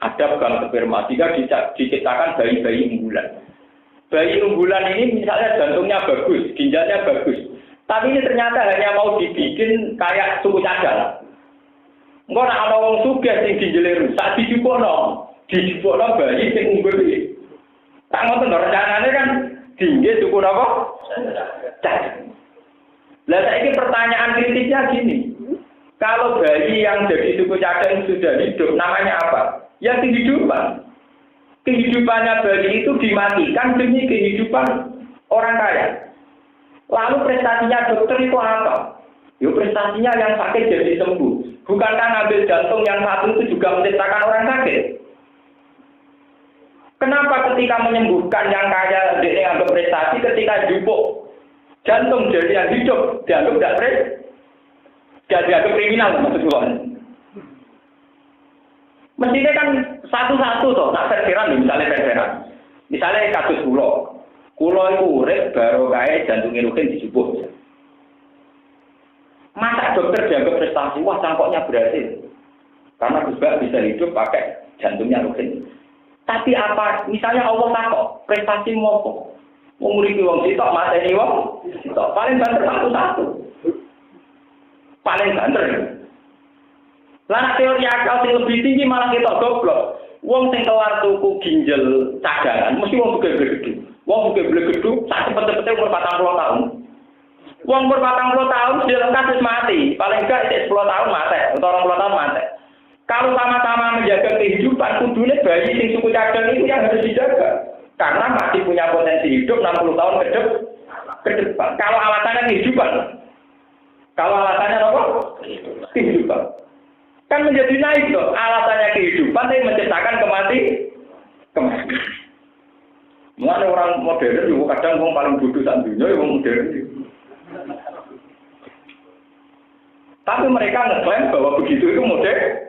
ada bank sperma, jika diciptakan bayi-bayi unggulan. Bayi unggulan ini misalnya jantungnya bagus, ginjalnya bagus, tapi ini ternyata hanya mau dibikin kayak suku cadang. Engko nek ana wong sugih sing ginjale rusak dijupukno bayi sing unggul iki. Tak ngoten rencanane kan tinggi suku napa? Cadang. Lah saiki pertanyaan kritisnya gini. Kalau bayi yang jadi suku cadang sudah hidup, namanya apa? Ya kehidupan. Kehidupannya bayi itu dimatikan demi kehidupan orang kaya. Lalu prestasinya dokter itu apa? Ya prestasinya yang sakit jadi sembuh. Bukankah ngambil jantung yang satu itu juga menciptakan orang sakit? Kenapa ketika menyembuhkan yang kaya dia anggap prestasi, ketika jupuk jantung jadi yang hidup dianggap tidak dianggap kriminal maksudnya? Mestinya kan satu-satu toh, tak verseran misalnya misalnya kasus kulo itu urip baru kaya jantungnya rutin dijupuk. Masa dokter dianggap prestasi, wah cangkoknya berhasil. Karena juga bisa hidup pakai jantungnya rutin. Tapi apa, misalnya Allah takok, prestasi mau nguriki wong sitok, mateni wong sitok. Paling banter satu-satu. Paling banter. Lah teori akal sing lebih tinggi malah kita goblok. Wong sing kelar tuku ginjal cadangan, mesti wong gede-gede. Wong gede-gede sak cepet-cepete umur 40 tahun. Wong umur 40 tahun sudah kasus mati, paling enggak 10 tahun mati, atau 20 tahun mati. Kalau sama-sama menjaga kehidupan, kudune bayi sing suku cadang itu yang harus dijaga. Karena masih punya potensi hidup 60 tahun ke depan. Kalau alasannya kehidupan. Kalau alasannya apa? Kehidupan. Kan menjadi naik loh. Alasannya kehidupan tapi menciptakan kematian. Mulane orang modern juga kadang wong paling bodoh sak dunya ya wong modern. Tapi mereka ngeklaim bahwa begitu itu modern.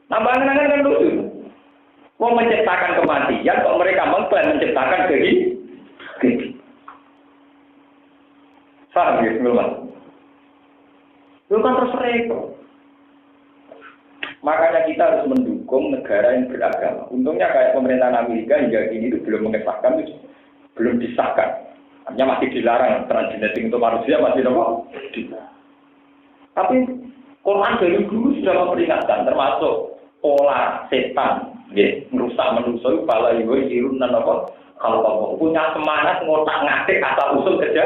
Tambah-tambah kan lucu. Wong menciptakan kematian, kok mereka mengklaim menciptakan kehidupan. Paham ya, teman-teman? Itu kan terus repot. Makanya kita harus mendukung negara yang beragama. Untungnya kayak pemerintahan Amerika hingga kini itu belum mengesahkan, belum disahkan. Hanya masih dilarang transgenetik untuk manusia masih apa? Tapi Quran dari dulu sudah memperingatkan, termasuk pola setan, merusak manusia, pala ibu irun dan apa? Kalau kamu punya semangat ngotak-ngatik asal usul kerja,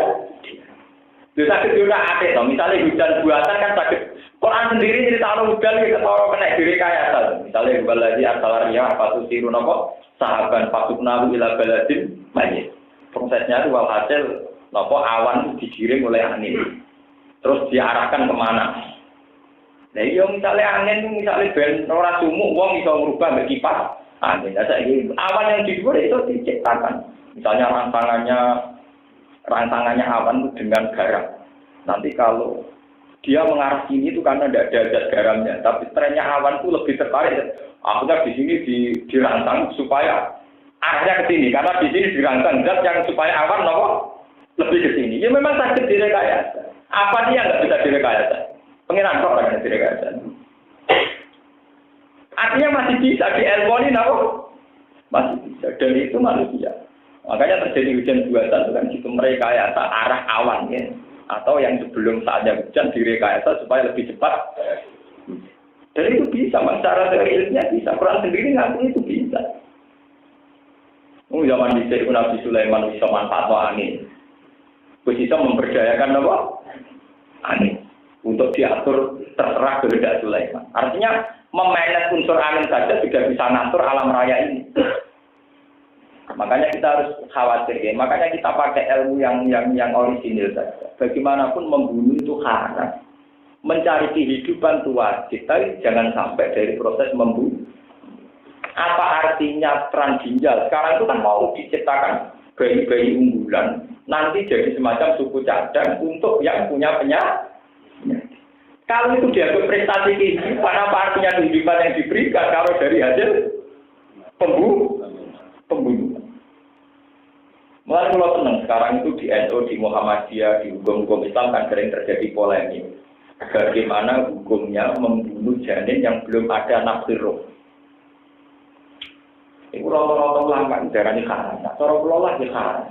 bisa kedua atik. Misalnya hujan buatan kan sakit. Quran sendiri cerita hujan kita kena direkayasa. Misalnya baladi asalaria apa tuh sirun apa? Sahaban pasuknahu ila baladin majid. Prosesnya itu walhasil nopo awan digiring oleh angin. Terus diarahkan kemana? Nah, iya misalnya angin, misalnya ben ora sumuk, wong iso merubah mbek kipas angin. Awan yang di luar itu diciptakan. Misalnya rantangannya awan dengan garam. Nanti kalau dia mengarah sini itu karena tidak ada zat garamnya, tapi trennya awan itu lebih tertarik. Akhirnya di sini dirancang supaya arahnya ke sini, karena di sini dirancang zat yang supaya awan lebih ke sini. Ya memang sakit direkayasa. Apa dia nggak bisa direkayasa? Pengiran kok kan direkayasa. Artinya masih bisa dielmoni, masih bisa. Dan itu manusia. Makanya terjadi hujan buatan itu kan gitu merekayasa arah awan ya. Atau yang sebelum saatnya hujan direkayasa supaya lebih cepat. Dan itu bisa, secara teorinya bisa. Quran sendiri ngaku itu bisa. Zaman di Nabi Sulaiman bisa manfaat angin. Bisa memberdayakan angin. Untuk diatur terserah kehendak Sulaiman. Artinya memanage unsur angin saja sudah bisa ngatur alam raya ini. Makanya kita harus khawatir ya. Makanya kita pakai ilmu yang orisinil saja. Bagaimanapun membunuh itu haram. Mencari kehidupan itu wajib. Tapi jangan sampai dari proses membunuh. Apa artinya transginjal? Sekarang itu kan mau diciptakan bayi-bayi unggulan. Nanti jadi semacam suku cadang untuk yang punya penyakit. Kalau itu dianggap prestasi kehidupan, apa artinya kehidupan yang diberikan kalau dari hasil pembunuhan? Mulai kalau senang sekarang itu di NU, di Muhammadiyah, di hukum-hukum Islam kan sering terjadi polemik. Bagaimana hukumnya membunuh janin yang belum ada nafsir roh? Itu rata-rata ulama darah ini haram. Cara kelola ini haram.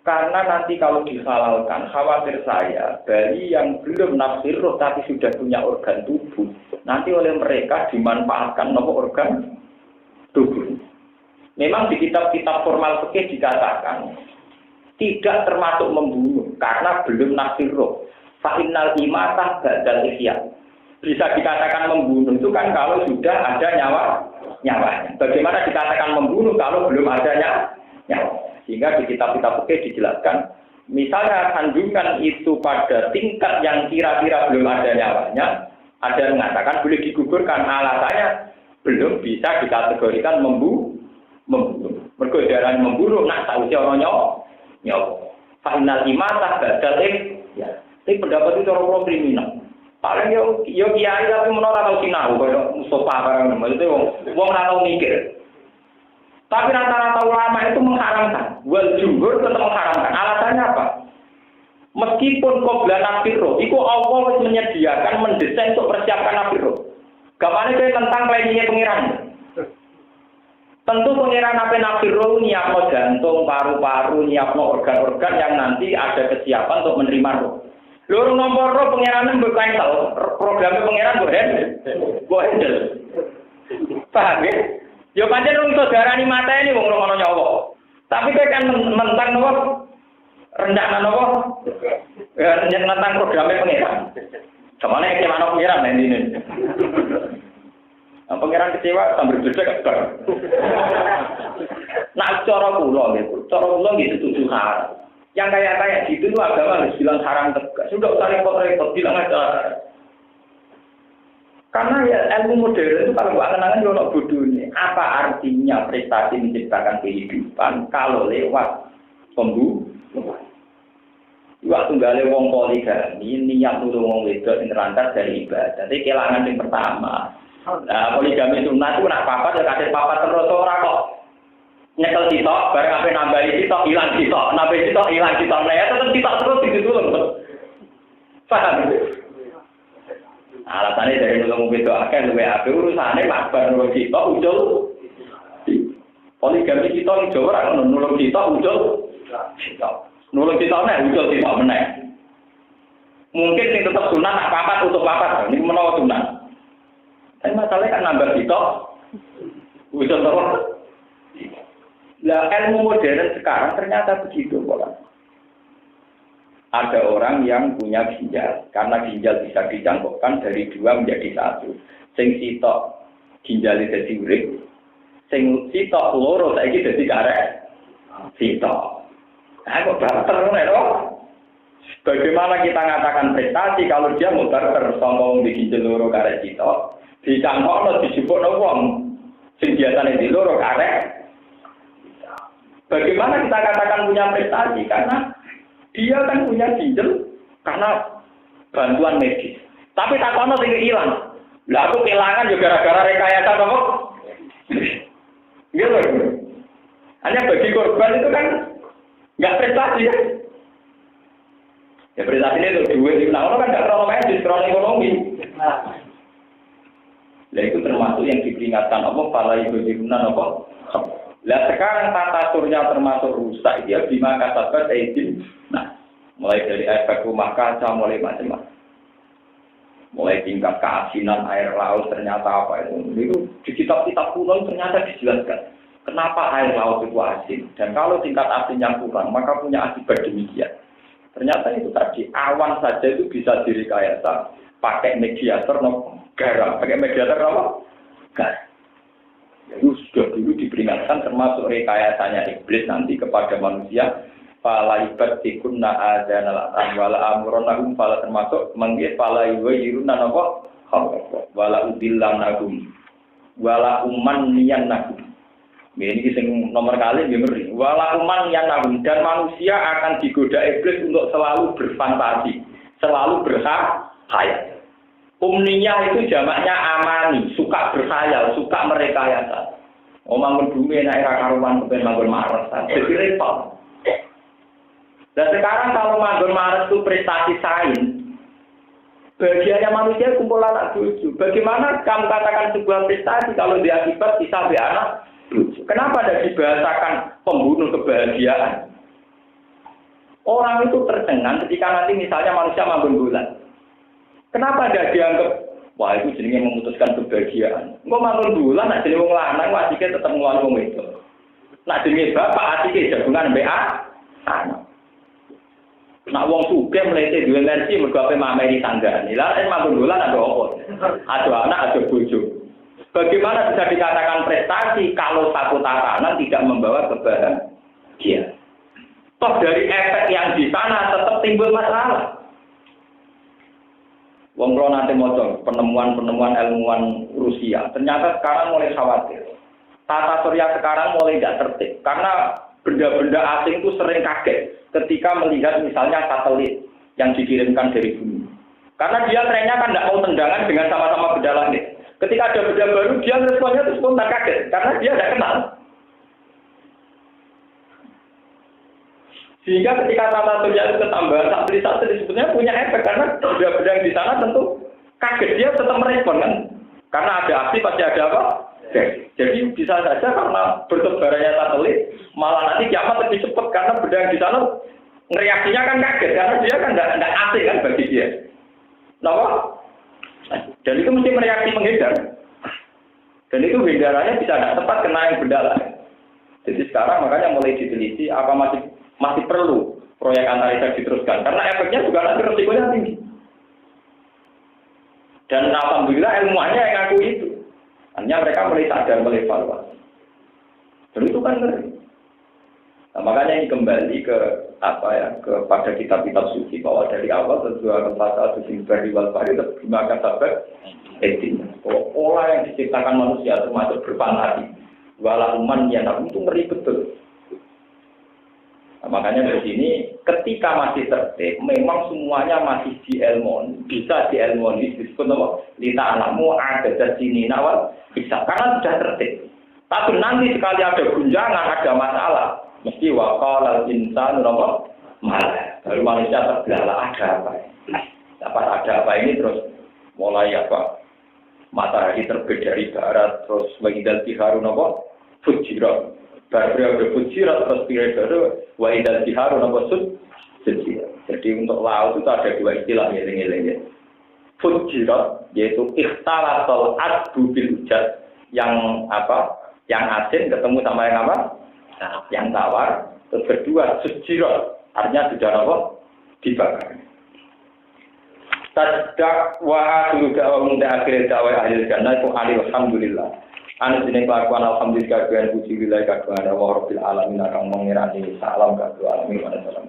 Karena nanti kalau dihalalkan, khawatir saya, bayi yang belum nafsir roh tapi sudah punya organ tubuh, nanti oleh mereka dimanfaatkan nomor organ tubuh. Memang di kitab-kitab formal fikih dikatakan tidak termasuk membunuh karena belum nafsir roh. Fa'innal imatah ba'dal ihya. Bisa dikatakan membunuh itu kan kalau sudah ada nyawanya. Bagaimana dikatakan membunuh kalau belum ada nyawa? Sehingga di kitab-kitab fikih dijelaskan, misalnya kandungan itu pada tingkat yang kira-kira belum ada nyawanya, ada yang mengatakan boleh digugurkan, alasannya belum bisa dikategorikan membunuh. Mergo darah membunuh, nak tahu si orang nyawa. Final imatah badal ya. Tapi pendapat itu orang kriminal. Paling yo kiai tapi menolak tahu sinau, kayak Mustafa barang, maksudnya wong ora tau mikir. Tapi rata-rata ulama itu mengharamkan. Wal jumhur tetap mengharamkan. Alasannya apa? Meskipun qabla nafiro, itu Allah menyediakan mendesain untuk persiapkan nafiro. Gamane saya tentang planningnya pengiran. Tentu pengiran apa nafiro nyiapno jantung, paru-paru, nyiapno organ-organ yang nanti ada kesiapan untuk menerima roh. Loro nomor roh pengiran mbok cancel, programnya pengiran mbok handle. Paham ya? Ya pancen wong iso darani mateni wong ngono nyawa. Tapi kowe kan mentang napa? Rencana napa? Ya nentang programnya pengiran. Kemana yang mana pengiran ini? Nah, pengiran kecewa sambil berdek kan. Nah, cara kula gitu setuju haram. Yang kayak gitu itu agama harus bilang haram tegas. Sudah usah repot-repot bilang aja. Karena ya ilmu modern itu kalau nggak kenangan ya orang bodohnya. Apa artinya prestasi menciptakan kehidupan kalau lewat pembunuhan? Waktu nggak wong poligami niat untuk wong wedok yang terlantar dari ibadah. Jadi kelangan yang pertama. Nah poligami sunnah itu nak papat ya kasih papat terus orang kok nyekel sitok, bareng apa nambahi sitok hilang sitok, nambahi sitok hilang sitok. Nah ya tetap sitok terus gitu loh. Paham? Alasannya dari nulung itu akan lebih apa urusannya makbar nulung kita ujul poligami kita yang jauh orang nulung kita ujul nulung kita nih ujul kita meneng mungkin ini tetap sunat apa-apa untuk apa ini menolak sunat tapi masalahnya kan nambah kita ujul terus lah ilmu modern sekarang ternyata begitu pola. Ada orang yang punya ginjal, karena ginjal bisa dicangkokkan dari 2 menjadi 1. Sing sitok ginjal jadi urip, sing sitok loro saiki dadi karek sitok. Nah, kok barter ngono. Bagaimana kita mengatakan prestasi kalau dia mau barter sombong di ginjal loro karek sitok, dicangkokno dijupukno wong sing biasane di loro karek. Bagaimana kita katakan punya prestasi karena dia kan punya ginjal karena bantuan medis. Tapi tak kono sing hilang. Lah aku kehilangan juga gara-gara rekayasa apa? Gitu. Hanya bagi korban itu kan nggak prestasi ya. Ya prestasi itu duit. Nah, kan nggak terlalu medis, terlalu ekonomi. Nah itu termasuk yang diperingatkan Allah pada ibu jirunan apa? Lah sekarang tata surya termasuk rusak dia bima kasabat izin. Nah, mulai dari efek rumah kaca mulai macam-macam. Mulai tingkat keasinan air laut ternyata apa itu di kitab-kitab kuno ternyata dijelaskan. Kenapa air laut itu asin dan kalau tingkat asinnya kurang maka punya akibat demikian. Ternyata itu tadi awan saja itu bisa direkayasa pakai mediator garam, pakai mediator apa? Garam. Itu sudah dulu diperingatkan termasuk rekayasanya iblis nanti kepada manusia. Fala ibatikunna adzanal wala amrunahum fala termasuk menggih fala yuiruna napa wala udillanahum wala umman niyanahum. Ini sing nomor kali nggih ngeri. Wala umman niyanahum dan manusia akan digoda iblis untuk selalu berfantasi, selalu khayal. Umniyah itu jamaknya amani, suka berkhayal, suka merekayasa. Omong bumi enak era karuan kepen manggon Maret, jadi repot. Dan sekarang kalau manggon Maret itu prestasi sains, bagiannya manusia kumpul anak cucu. Bagaimana kamu katakan sebuah prestasi kalau dia akibat bisa be anak cucu? Kenapa tidak dibahasakan pembunuh kebahagiaan? Orang itu tercengang ketika nanti misalnya manusia manggon bulan. Kenapa tidak dianggap, wah itu jenenge memutuskan kebahagiaan. Engko manggon bulan nak jenenge wong lanang wasike tetep nglawan wong wedok. Nak jenenge bapak asike jagungan mbek anak. Nak wong sugih mlete duwe energi mergo ape mameri tanggane. Lah nek manggon bulan ada apa? Ada anak, ada bojo. Bagaimana bisa dikatakan prestasi kalau satu tatanan tidak membawa kebahagiaan? Toh dari efek yang di sana tetap timbul masalah. Wong kula nate maca penemuan-penemuan ilmuwan Rusia, ternyata sekarang mulai khawatir. Tata surya sekarang mulai tidak tertib karena benda-benda asing itu sering kaget ketika melihat misalnya satelit yang dikirimkan dari bumi. Karena dia trennya kan tidak mau tendangan dengan sama-sama benda langit. Ketika ada benda baru, dia responnya itu spontan kaget karena dia tidak kenal. Sehingga ketika tata surya itu ketambahan satelit-satelit sebetulnya punya efek karena benda-benda yang di sana tentu kaget, dia tetap merespon kan. Karena ada aksi pasti ada apa? Jadi bisa saja karena bertebarannya satelit malah nanti kiamat lebih cepat karena benda yang di sana reaksinya kan kaget karena dia kan tidak asing kan bagi dia. Kenapa? Dan itu mesti mereaksi menghindar. Dan itu hindarannya bisa tidak tepat kena yang benda lain. Jadi sekarang makanya mulai diteliti apa masih perlu proyek analisa diteruskan karena efeknya juga nanti resikonya tinggi. Dan alhamdulillah ilmuannya yang ngaku itu. Hanya mereka mulai sadar, mulai evaluasi. Dan itu kan ngeri. Nah, makanya ini kembali ke kepada kitab-kitab suci bahwa dari awal tentu akan pasal sumber wal fari terjemahkan sahabat etik. Pola yang diciptakan manusia termasuk berfantasi. Wala uman yang itu ngeri betul. Nah, makanya di sini ketika masih tertib, memang semuanya masih diilmoni, bisa diilmoni disebut apa? Lita anakmu ada di sini nawal bisa karena sudah tertib. Tapi nanti sekali ada gunjangan, ada masalah, mesti waqala al-insanu apa? Malah. Baru manusia terbelalak ada apa? Dapat ada apa ini terus mulai apa? Matahari terbit dari barat, terus mengidal tiharun apa? Fujirat. Periode fujirat terus periode wa'idal tiharun apa fujirat. Jadi untuk laut itu ada dua istilah ngeling-ngeling. Fujirat yaitu ikhtalatul adbu bil ujad yang apa? Yang asin ketemu sama yang apa? Yang tawar. Terus kedua fujirat artinya sudah apa? Dibakar. Tadak wa akhiru da'wa muda akhir da'wa ahli jannah itu alhamdulillah. Anu jeneng kelakuan alhamdulillah kabeh puji wilayah kagungan Allah Rabbil alamin akan mengirani salam kabeh alamin wa salam.